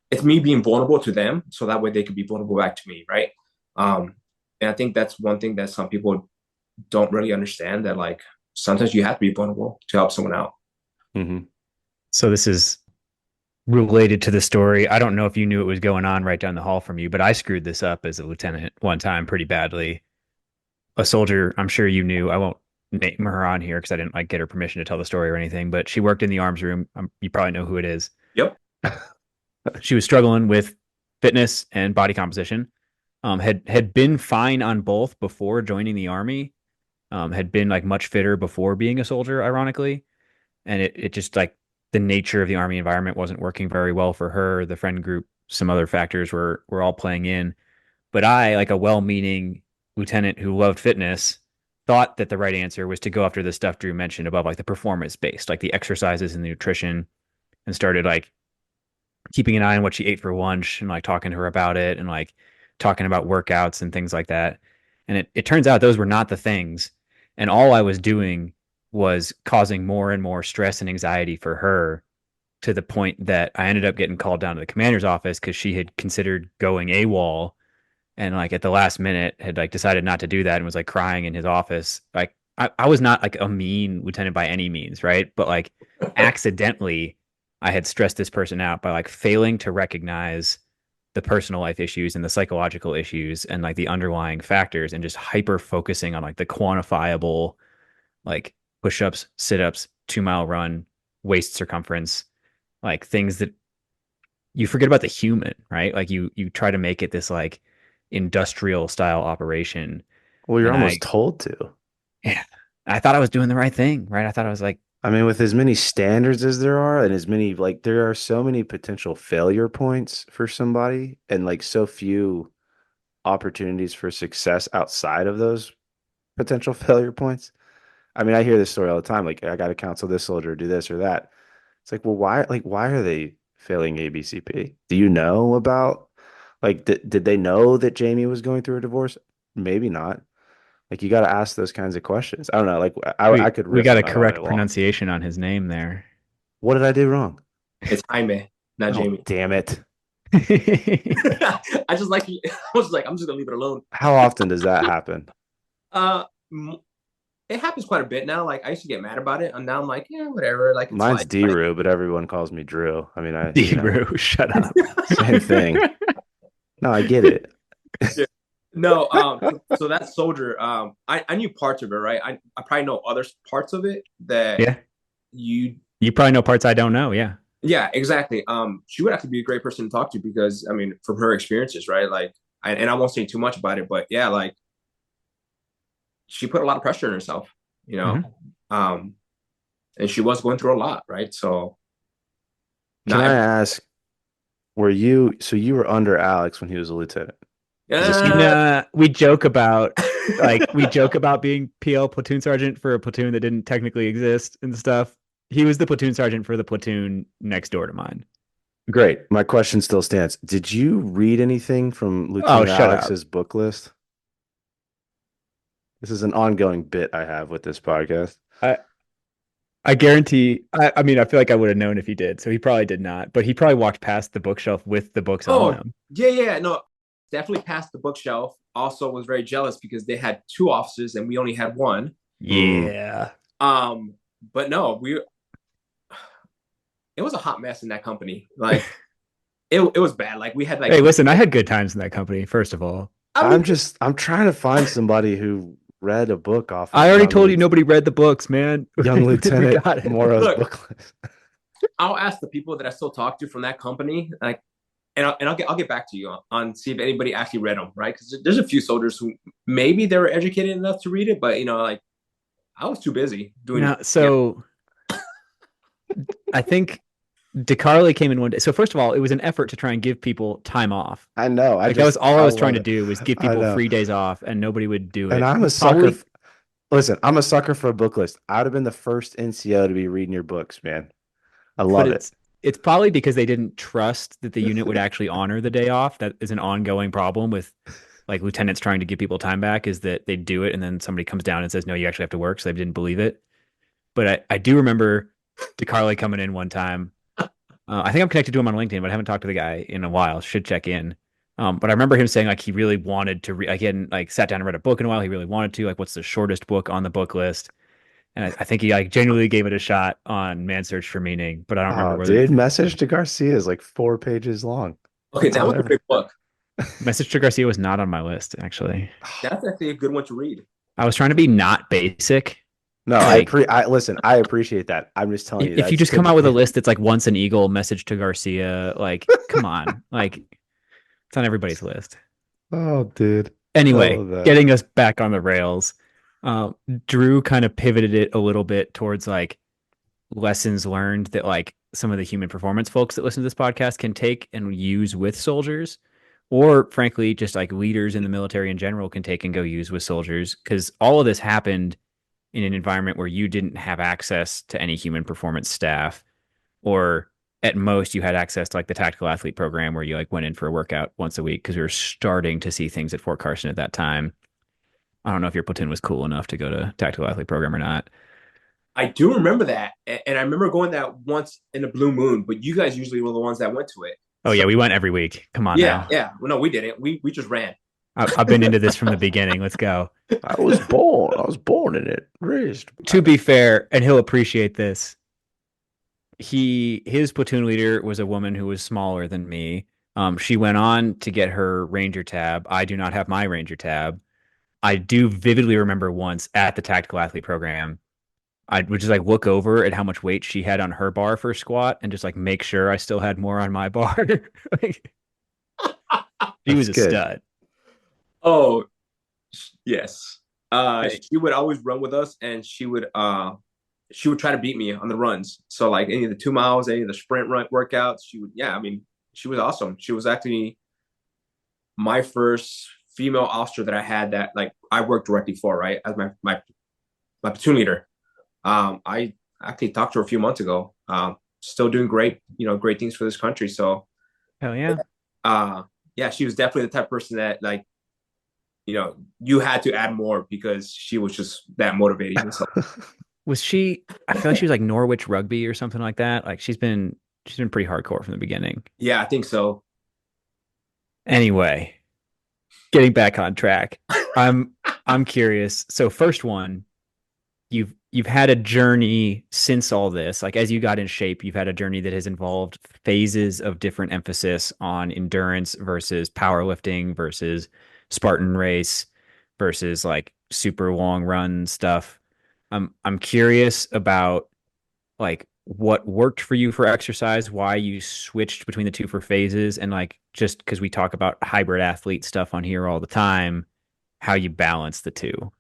it's me being vulnerable to them, so that way they could be vulnerable back to me, right? And I think that's one thing that some people don't really understand that like sometimes you have to be vulnerable to help someone out. Mm-hmm. So this is related to the story. I don't know if you knew it was going on right down the hall from you, but I screwed this up as a lieutenant one time pretty badly. A soldier, I'm sure you knew, I won't name her on here because I didn't like get her permission to tell the story or anything, but she worked in the arms room. You probably know who it is. Yep. She was struggling with fitness and body composition. Had been fine on both before joining the army. Had been like much fitter before being a soldier, ironically, and it just like the nature of the army environment wasn't working very well for her. The friend group, some other factors were all playing in. But I, like a well-meaning lieutenant who loved fitness, thought that the right answer was to go after the stuff Drew mentioned above, like the performance based, like the exercises and the nutrition, and started like keeping an eye on what she ate for lunch and like talking to her about it and like talking about workouts and things like that. And it turns out those were not the things. And all I was doing was causing more and more stress and anxiety for her to the point that I ended up getting called down to the commander's office because she had considered going AWOL and like at the last minute had like decided not to do that and was like crying in his office, like I was not like a mean lieutenant by any means, right? But like accidentally, I had stressed this person out by like failing to recognize the personal life issues and the psychological issues and like the underlying factors and just hyper focusing on like the quantifiable, like push-ups, sit-ups, 2 mile run, waist circumference, like things that you forget about the human, right? Like you try to make it this like industrial style operation. Well, you're And almost told to. yeah, I thought I was doing the right thing, right? I thought I was like, I mean, with as many standards as there are, and as many like there are so many potential failure points for somebody, and like so few opportunities for success outside of those potential failure points. I mean, I hear this story all the time. Like, I got to counsel this soldier, do this or that. It's like, well, why? Like, why are they failing ABCP? Do you know about? Like, did they know that Jamie was going through a divorce? Maybe not. Like, you got to ask those kinds of questions. I don't know. Like, I could we riff got a on that all day correct long. pronunciation on his name there. What did I do wrong? It's Jaime, not Oh, Jamie. damn it! I just like I was like, I'm just gonna leave it alone. How often does that happen? Uh, it happens quite a bit now. Like I used to get mad about it, and now I'm like, yeah, whatever. Like it's Mine's fine. D-Roo, but everyone calls me Drew. I mean, D-Roo, shut up. same thing. No, I get it. Yeah. No, so that soldier, I knew parts of it, right? I probably know other parts of it that Yeah, you you probably know parts I don't know. Yeah. yeah, exactly. She would actually be a great person to talk to because I mean, from her experiences, right? Like, and I won't say too much about it, but yeah, like she put a lot of pressure on herself, you know, and she was going through a lot, right? So, Can I ask, so you were under Alex when he was a lieutenant? We joke about being PL platoon sergeant for a platoon that didn't technically exist and stuff. He was the platoon sergeant for the platoon next door to mine. Great. My question still stands. Did you read anything from Lieutenant Alex's book list? This is an ongoing bit I have with this podcast. I guarantee. I mean, I feel like I would have known if he did. So he probably did not. But he probably walked past the bookshelf with the books on them. Yeah, no, definitely past the bookshelf. Also, was very jealous because they had 2 officers and we only had 1. Yeah. But no, it was a hot mess in that company. Like, it was bad. Like we had like. Hey, listen, I had good times in that company. First of all, I'm trying to find somebody who read a book off. I already told you nobody read the books, man. Young Lieutenant Morrow's book list. I'll ask the people that I still talk to from that company, like, and I'll get back to you on see if anybody actually read them, right? Because there's a few soldiers who maybe they were educated enough to read it, but like I was too busy doing. So I think DeCarly came in one day. So first of all, it was an effort to try and give people time off. I know. That was all I was trying to do was give people free days off, and nobody would do it. And I'm a sucker. Listen, I'm a sucker for a book list. I would have been the first NCO to be reading your books, man. I love it. It's probably because they didn't trust that the unit would actually honor the day off. That is an ongoing problem with like lieutenants trying to give people time back, is that they do it and then somebody comes down and says, no, you actually have to work. So they didn't believe it. But I do remember DeCarly coming in one time. I think I'm connected to him on LinkedIn, but I haven't talked to the guy in a while. Should check in. But I remember him saying like he really wanted to read. Like, he hadn't like sat down and read a book in a while. He really wanted to. Like, what's the shortest book on the book list? And I think he like genuinely gave it a shot on Man's Search for Meaning, but I don't remember. Dude, Message to Garcia is like 4 pages long. Okay, that was a big book. Message to Garcia was not on my list, actually. That's actually a good one to read. I was trying to be not basic. No, listen, I appreciate that. I'm just telling you. If you just come out with a list that's like Once an Eagle, Message to Garcia, like, come on. Like, it's on everybody's list. Oh, dude. Anyway, getting us back on the rails. Drew kind of pivoted it a little bit towards like lessons learned that like some of the human performance folks that listen to this podcast can take and use with soldiers, or frankly, just like leaders in the military in general can take and go use with soldiers. Because all of this happened in an environment where you didn't have access to any human performance staff, or at most you had access to like the tactical athlete program where you like went in for a workout once a week, because we were starting to see things at Fort Carson at that time. I don't know if your platoon was cool enough to go to tactical athlete program or not. I do remember that. And I remember going that once in a blue moon, but you guys usually were the ones that went to it. Oh, yeah, we went every week. Come on now. Yeah. Well, no, we didn't. We just ran. I've been into this from the beginning. Let's go. I was born in it, raised. To be fair, and he'll appreciate this, his platoon leader was a woman who was smaller than me. She went on to get her Ranger tab. I do not have my Ranger tab. I do vividly remember once at the tactical athlete program, I would just like look over at how much weight she had on her bar for a squat and just like make sure I still had more on my bar. Like, she was That's a good. stud. Oh, yes. Hey, She would always run with us, and she would try to beat me on the runs. So like any of the 2 miles, any of the sprint run workouts, she would. Yeah, I mean, she was awesome. She was actually my first female officer that I had that like I worked directly for, right, as my platoon leader. I actually talked to her a few months ago. Still doing great, great things for this country. So, hell yeah. uh, yeah, she was definitely the type of person that like, you had to add more because she was just that motivating. So, Was she? I feel like she was like Norwich Rugby or something like that. Like she's been pretty hardcore from the beginning. yeah, I think so. Anyway, getting back on track. I'm I'm curious. So first one, you've had a journey since all this. Like as you got in shape, you've had a journey that has involved phases of different emphasis on endurance versus powerlifting versus Spartan race versus like super long run stuff. I'm curious about like what worked for you for exercise, why you switched between the two for phases, and like just because we talk about hybrid athlete stuff on here all the time, how you balance the two.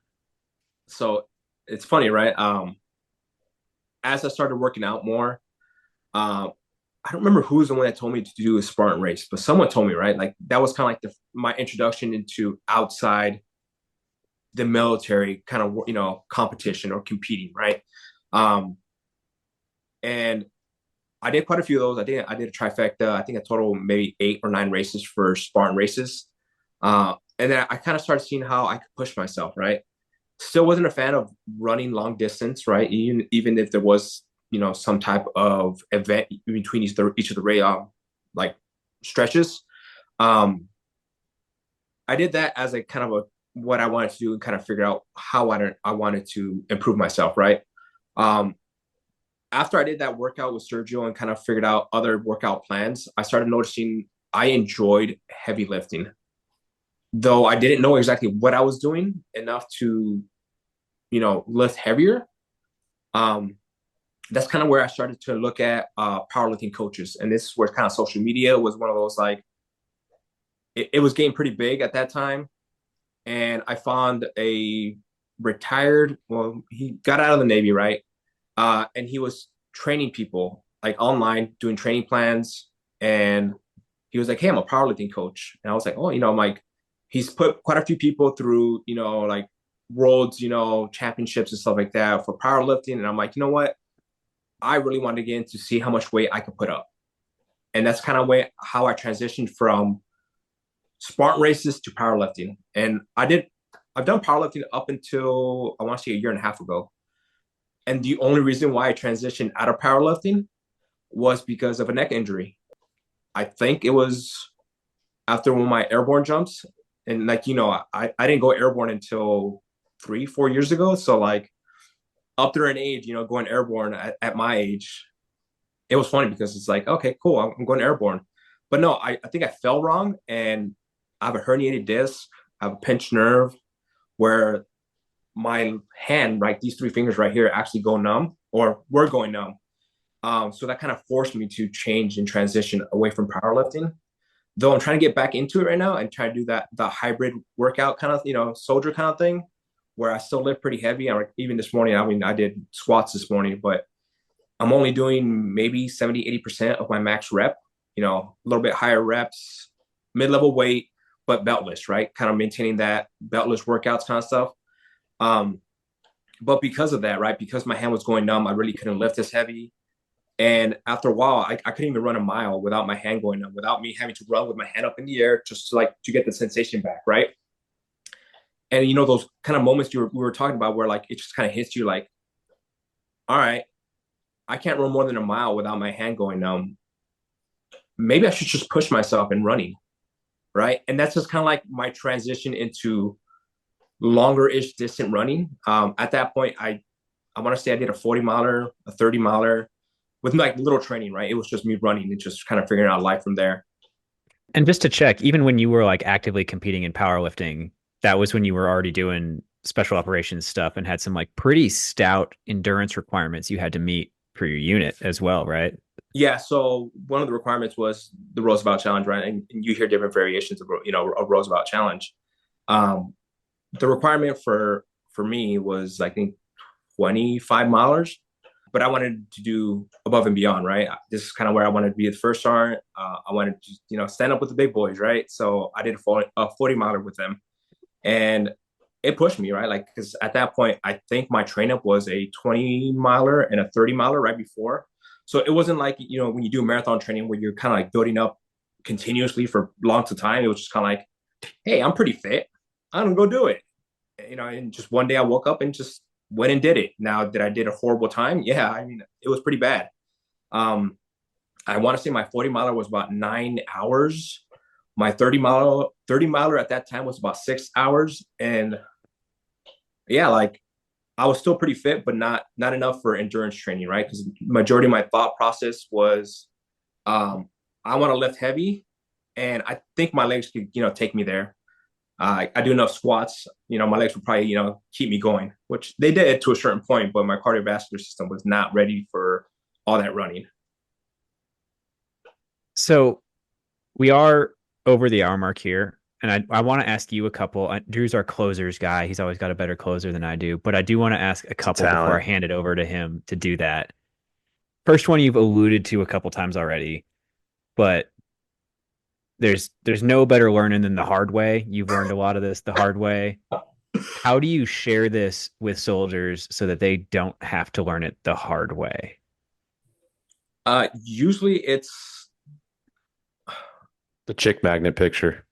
So it's funny, right? As I started working out more, um, I don't remember who was the one that told me to do a Spartan race, but someone told me, right? Like that was kind of like my introduction into outside the military kind of competition or competing, right? Um, and I did quite a few of those. I did a trifecta. I think a total maybe 8 or 9 races for Spartan races. And then I kind of started seeing how I could push myself, right? Still wasn't a fan of running long distance, right? Even if there was, some type of event between each of the like stretches. Um, I did that as a kind of what I wanted to do and kind of figure out how I wanted to improve myself, right? Um, After I did that workout with Sergio and kind of figured out other workout plans, I started noticing I enjoyed heavy lifting. Though I didn't know exactly what I was doing enough to, lift heavier. Um, that's kind of where I started to look at powerlifting coaches. And this is where kind of social media was one of those like, it was getting pretty big at that time. And I found he got out of the Navy, right? And he was training people like online, doing training plans. And he was like, "Hey, I'm a powerlifting coach." And I was like, "Oh, I'm like, he's put quite a few people through, like worlds, championships and stuff like that for powerlifting." And I'm like, you know what? I really wanted to get in to see how much weight I could put up. And that's kind of how I transitioned from Spartan races to powerlifting. And I've done powerlifting up until I want to say a year and a half ago. And the only reason why I transitioned out of powerlifting was because of a neck injury. I think it was after one of my airborne jumps. And like, I didn't go airborne until 3, 4 years ago. So like up there in age, going airborne at my age, it was funny because it's like, okay, cool, I'm going airborne. But no, I think I fell wrong and I have a herniated disc, I have a pinched nerve where my hand, right, these 3 fingers right here actually go numb or were going numb. So that kind of forced me to change and transition away from powerlifting. Though I'm trying to get back into it right now and try to do the hybrid workout kind of, soldier kind of thing, where I still lift pretty heavy. Even this morning, I mean, I did squats this morning, but I'm only doing maybe 70, 80% of my max rep, a little bit higher reps, mid-level weight, but beltless, right? Kind of maintaining that beltless workouts kind of stuff. But because of that, right, because my hand was going numb, I really couldn't lift as heavy. And after a while, I couldn't even run a mile without my hand going numb, without me having to run with my hand up in the air just to get the sensation back, right? And those kind of moments we were talking about where like it just kind of hits you like, all right, I can't run more than a mile without my hand going numb. Maybe I should just push myself in running, right? And that's just kind of like my transition into longer-ish distant running. At that point, I want to say I did a 40 miler, a 30 miler with like little training, right? It was just me running and just kind of figuring out life from there. And just to check, even when you were like actively competing in powerlifting, that was when you were already doing special operations stuff and had some like pretty stout endurance requirements you had to meet for your unit as well, right? Yeah. So one of the requirements was the Roosevelt Challenge, right? And you hear different variations of, a Roosevelt Challenge. Um, the requirement for me was, I think, 25 milers, but I wanted to do above and beyond, right? This is kind of where I wanted to be the first sergeant. I wanted to, stand up with the big boys, right? So I did a 40 miler with them, and it pushed me, right? Like, because at that point, I think my train up was a 20 miler and a 30 miler right before. So it wasn't like, when you do marathon training where you're kind of like building up continuously for long to time. It was just kind of like, hey, I'm pretty fit. I'm gonna go do it. And just one day I woke up and just went and did it. Now, did I did a horrible time? Yeah, I mean, it was pretty bad. I want to say my 40 miler was about 9 hours. My 30 miler at that time was about 6 hours. And yeah, like I was still pretty fit, but not enough for endurance training, right? Because majority of my thought process was I want to lift heavy, and I think my legs could, take me there. I do enough squats, my legs would probably, keep me going, which they did to a certain point, but my cardiovascular system was not ready for all that running. So we are over the hour mark here. And I want to ask you a couple. Drew's our closers guy. He's always got a better closer than I do. But I do want to ask a couple before I hand it over to him to do that. First one you've alluded to a couple times already, but there's no better learning than the hard way. You've learned a lot of this the hard way. How do you share this with soldiers so that they don't have to learn it the hard way? Usually it's the chick magnet picture.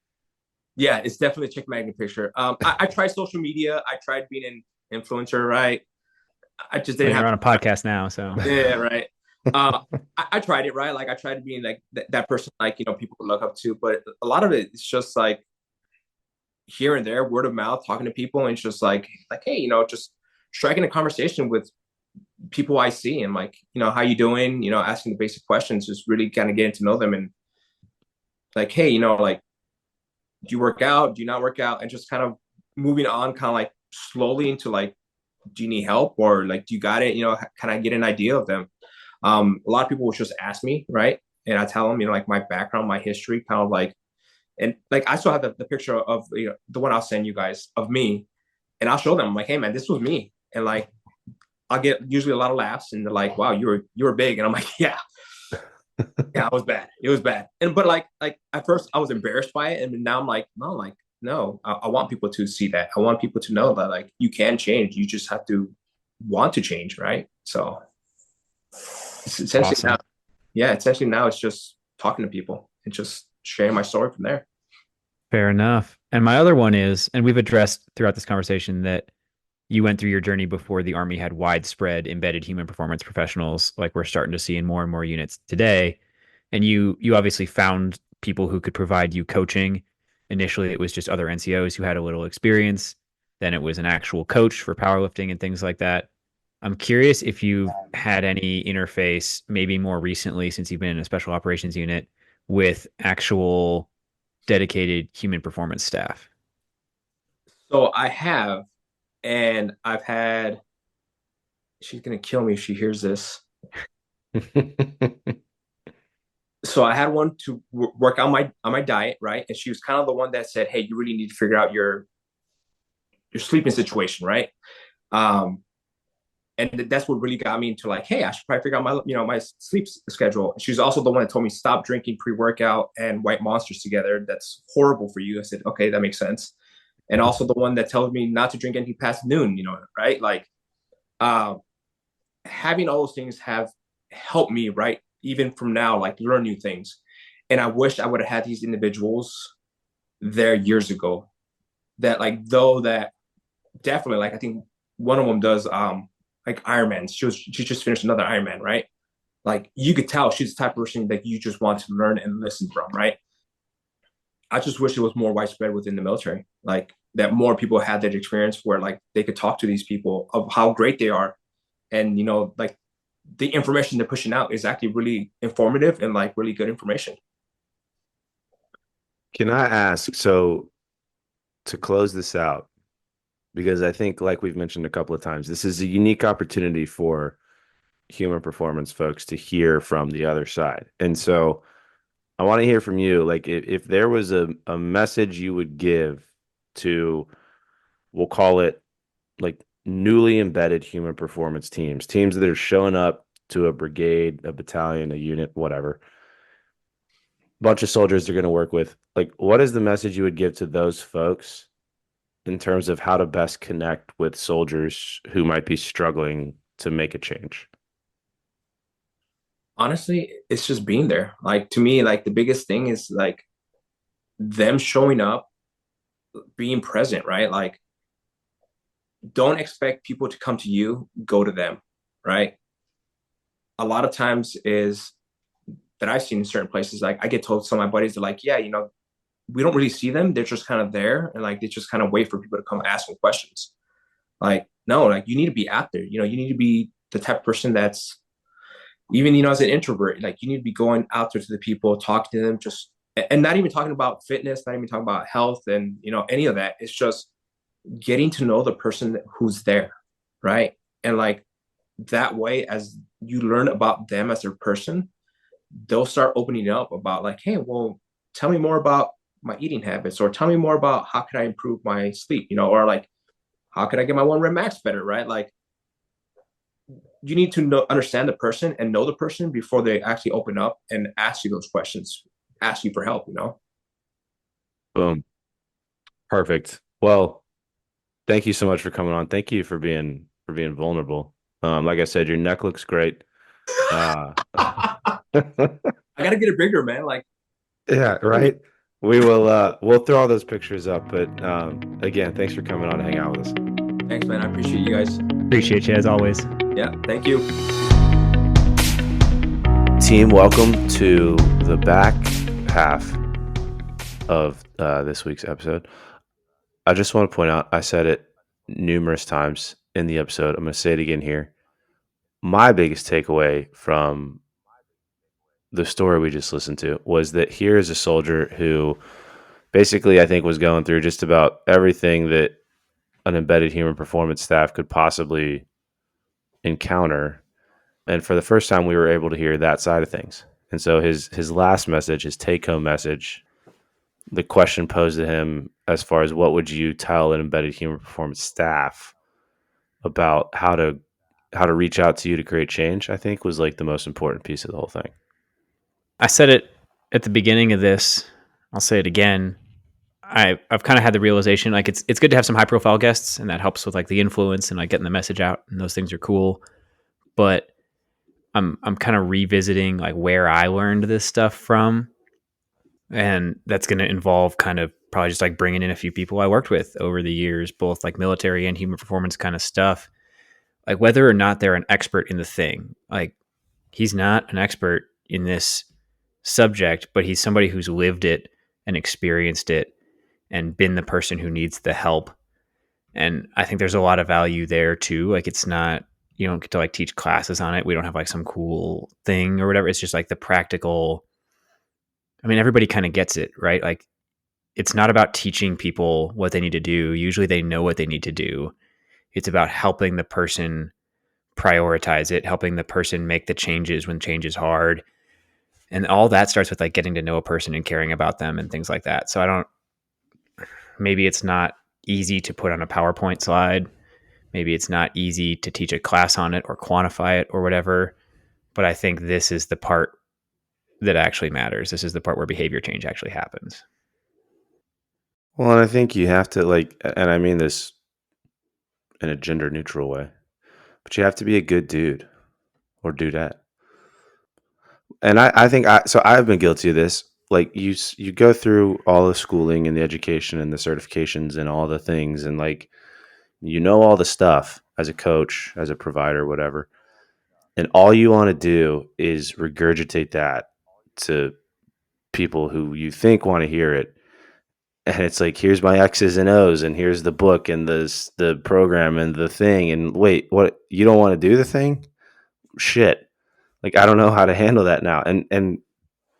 Yeah, it's definitely a chick magnet picture. I tried social media. I tried being an influencer, right? I just didn't have. You're on a podcast now, so yeah, right. I tried it, right? Like I tried being like that person, like people could look up to, but a lot of it is just like here and there, word of mouth, talking to people, and it's just like hey, just striking a conversation with people I see, and like how you doing? Asking the basic questions, just really kind of getting to know them, and like hey, like do you work out? Do you not work out? And just kind of moving on, kind of like slowly into like, do you need help, or like do you got it? Can I get an idea of them? A lot of people will just ask me, right? And I tell them, like my background, my history, kind of like, and like I still have the picture of the one I'll send you guys of me, and I'll show them. I'm like, hey man, this was me, and like I'll get usually a lot of laughs, and they're like, wow, you were big, and I'm like, yeah. Yeah, it was bad. It was bad. But like at first I was embarrassed by it, and now I'm like, no, I want people to see that. I want people to know that like you can change. You just have to want to change, right? So essentially awesome. Essentially now it's just talking to people and just sharing my story from there. Fair enough. And my other one is, and we've addressed throughout this conversation that you went through your journey before the Army had widespread embedded human performance professionals like we're starting to see in more and more units today. And you obviously found people who could provide you coaching. Initially, it was just other NCOs who had a little experience. Then it was an actual coach for powerlifting and things like that. I'm curious if you had any interface, maybe more recently since you've been in a special operations unit, with actual dedicated human performance staff. So I have, and I've had, she's going to kill me if she hears this. So I had one to work on my diet, right? And she was kind of the one that said, hey, you really need to figure out your sleeping situation, right? And that's what really got me into like, hey, I should probably figure out my sleep schedule. She's also the one that told me stop drinking pre-workout and white monsters together. That's horrible for you. I said, okay, that makes sense. And also the one that tells me not to drink anything past noon, right? Like having all those things have helped me, right? Even from now, like learn new things. And I wish I would have had these individuals there years ago that like, though that definitely, like, I think one of them does, like Ironman. She just finished another Ironman, right? Like you could tell she's the type of person that you just want to learn and listen from, right? I just wish it was more widespread within the military, like that more people had that experience where like they could talk to these people of how great they are, and like the information they're pushing out is actually really informative and like really good information. Can I ask, so to close this out, because I think, like we've mentioned a couple of times, this is a unique opportunity for human performance folks to hear from the other side. And so I want to hear from you. Like, if there was a message you would give to, we'll call it like newly embedded human performance teams that are showing up to a brigade, a battalion, a unit, whatever, bunch of soldiers they're going to work with. Like, what is the message you would give to those folks in terms of how to best connect with soldiers who might be struggling to make a change? Honestly, it's just being there. Like to me, like the biggest thing is like them showing up, being present, right? Like don't expect people to come to you, go to them, right? A lot of times is that I've seen in certain places, like I get told some of my buddies are like, yeah, we don't really see them. They're just kind of there and like they just kind of wait for people to come ask them questions. Like, no, like you need to be out there. You need to be the type of person that's even, as an introvert, like you need to be going out there to the people, talking to them, just and not even talking about fitness, not even talking about health and any of that. It's just getting to know the person who's there, right? And like that way, as you learn about them as a person, they'll start opening up about like, hey, well, tell me more about my eating habits, or tell me more about how can I improve my sleep, or like how can I get my 1 rep max better, right? Like you need to understand the person and know the person before they actually open up and ask you those questions, ask you for help. Boom. Perfect. Well, thank you so much for coming on. Thank you for being vulnerable. Like I said, your neck looks great. I gotta get it bigger, man. Like, Yeah, right. We'll throw all those pictures up, but again, thanks for coming on to hang out with us. thanks, man. I appreciate you guys. Appreciate you as always. Yeah, thank you. Team, welcome to the back half of this week's episode. I just want to point out, I said it numerous times in the episode. I'm going to say it again here. My biggest takeaway from the story we just listened to was that here is a soldier who basically, I think, was going through just about everything that an embedded human performance staff could possibly encounter. And for the first time, we were able to hear that side of things. And so his last message, his take-home message, the question posed to him as far as what would you tell an embedded human performance staff about how to reach out to you to create change, I think was like the most important piece of the whole thing. I said it at the beginning of this. I'll say it again. I've kind of had the realization like it's good to have some high profile guests, and that helps with like the influence and like getting the message out, and those things are cool. But I'm kind of revisiting like where I learned this stuff from, and that's going to involve kind of probably just like bringing in a few people I worked with over the years, both like military and human performance kind of stuff. Like whether or not they're an expert in the thing, like he's not an expert in this subject, but he's somebody who's lived it and experienced it and been the person who needs the help. And I think there's a lot of value there too. Like it's not, you don't get to like teach classes on it. We don't have like some cool thing or whatever. It's just like the practical. I mean, everybody kind of gets it, right? Like it's not about teaching people what they need to do. Usually they know what they need to do. It's about helping the person prioritize it, helping the person make the changes when change is hard. And all that starts with like getting to know a person and caring about them and things like that. So maybe it's not easy to put on a PowerPoint slide. Maybe it's not easy to teach a class on it or quantify it or whatever. But I think this is the part that actually matters. This is the part where behavior change actually happens. Well, and I think you have to like, and I mean this in a gender neutral way, but you have to be a good dude or dudette. And I think so I've been guilty of this. Like you go through all the schooling and the education and the certifications and all the things, and like all the stuff as a coach, as a provider, whatever. And all you want to do is regurgitate that to people who you think want to hear it. And it's like, here's my X's and O's, and here's the book and the program and the thing. And wait, what? You don't want to do the thing? Shit. Like, I don't know how to handle that now. And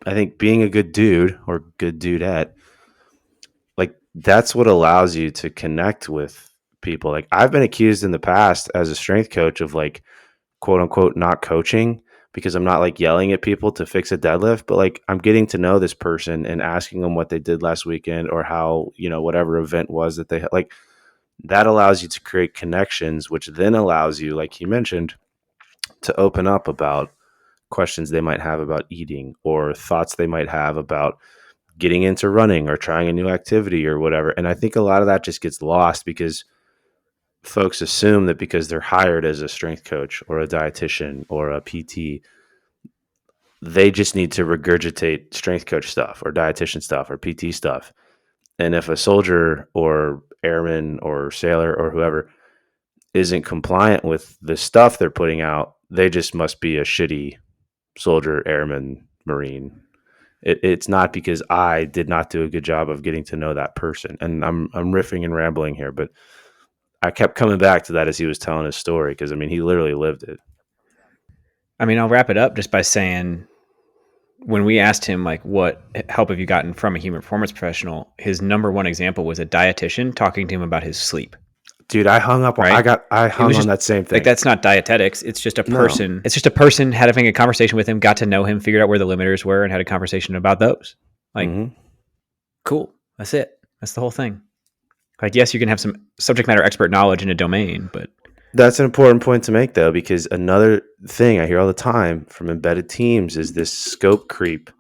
I think being a good dude or good dudette, like, that's what allows you to connect with people. Like, I've been accused in the past as a strength coach of, like, quote unquote not coaching, because I'm not like yelling at people to fix a deadlift, but like I'm getting to know this person and asking them what they did last weekend or how, whatever event was that they had. Like, that allows you to create connections, which then allows you, like you mentioned, to open up about questions they might have about eating or thoughts they might have about getting into running or trying a new activity or whatever. And I think a lot of that just gets lost because folks assume that because they're hired as a strength coach or a dietitian or a PT, they just need to regurgitate strength coach stuff or dietitian stuff or PT stuff. And if a soldier or airman or sailor or whoever isn't compliant with the stuff they're putting out, they just must be a shitty soldier, airman, Marine. It's not because I did not do a good job of getting to know that person. And I'm riffing and rambling here, but I kept coming back to that as he was telling his story, because I mean, he literally lived it. I mean, I'll wrap it up just by saying, when we asked him, like, what help have you gotten from a human performance professional, his number one example was a dietitian talking to him about his sleep. Dude, I hung up on, right? I hung on that same thing. Like, that's not dietetics. It's just a person. No. It's just a person having a conversation with him, got to know him, figured out where the limiters were, and had a conversation about those. Like, cool. That's it. That's the whole thing. Like, yes, you can have some subject matter expert knowledge in a domain, but that's an important point to make, though, because another thing I hear all the time from embedded teams is this scope creep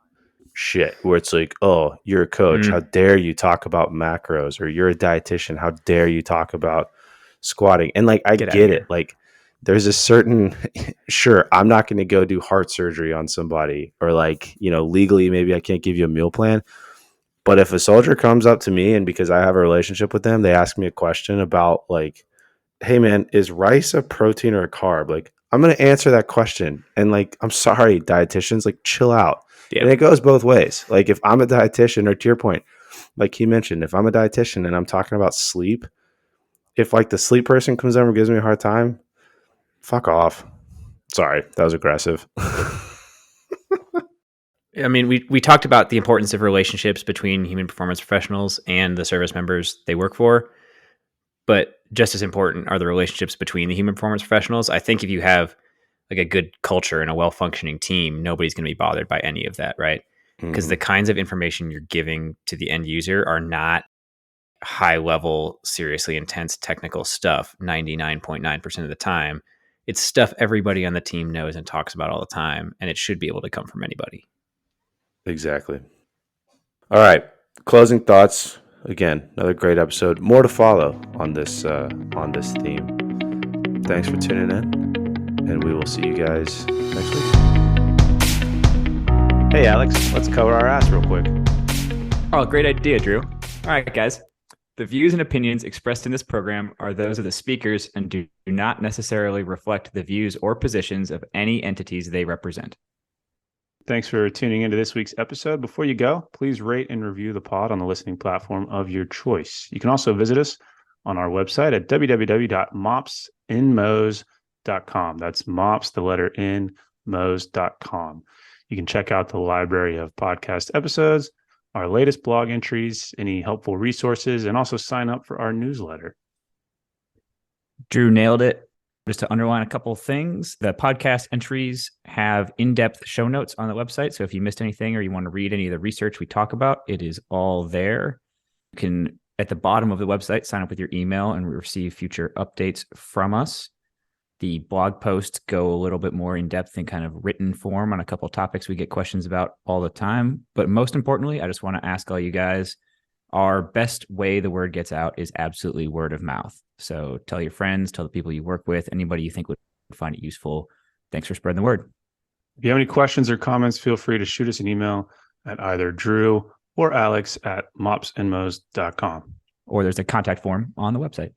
shit, where it's like, oh, you're a coach, how dare you talk about macros, or you're a dietitian, how dare you talk about squatting. And like, I get it. Like, there's a certain, sure, I'm not going to go do heart surgery on somebody, or like, legally, maybe I can't give you a meal plan. But if a soldier comes up to me and because I have a relationship with them, they ask me a question about, like, hey man, is rice a protein or a carb? Like, I'm going to answer that question. And like, I'm sorry, dietitians, like, chill out. Yeah. And it goes both ways. Like, if I'm a dietitian, or to your point, like he mentioned, if I'm a dietitian and I'm talking about sleep, if like the sleep person comes over and gives me a hard time, fuck off. Sorry, that was aggressive. I mean, we talked about the importance of relationships between human performance professionals and the service members they work for, but just as important are the relationships between the human performance professionals. I think if you have like a good culture and a well-functioning team, nobody's going to be bothered by any of that, right? Because the kinds of information you're giving to the end user are not high-level, seriously intense technical stuff 99.9% of the time. It's stuff everybody on the team knows and talks about all the time, and it should be able to come from anybody. Exactly. All right. Closing thoughts. Again, another great episode. More to follow on this theme. Thanks for tuning in, and we will see you guys next week. Hey, Alex, let's cover our ass real quick. Oh, great idea, Drew. All right, guys. The views and opinions expressed in this program are those of the speakers and do not necessarily reflect the views or positions of any entities they represent. Thanks for tuning into this week's episode. Before you go, please rate and review the pod on the listening platform of your choice. You can also visit us on our website at www.mopsinmos.com. That's mops, the letter N, mos.com. You can check out the library of podcast episodes, our latest blog entries, any helpful resources, and also sign up for our newsletter. Drew nailed it. Just to underline a couple of things, the podcast entries have in-depth show notes on the website. So if you missed anything or you want to read any of the research we talk about, it is all there. You can, at the bottom of the website, sign up with your email and receive future updates from us. The blog posts go a little bit more in-depth in kind of written form on a couple of topics we get questions about all the time. But most importantly, I just want to ask all you guys, our best way the word gets out is absolutely word of mouth. So tell your friends, tell the people you work with, anybody you think would find it useful. Thanks for spreading the word. If you have any questions or comments, feel free to shoot us an email at either Drew or Alex at mopsinmos.com. Or there's a contact form on the website.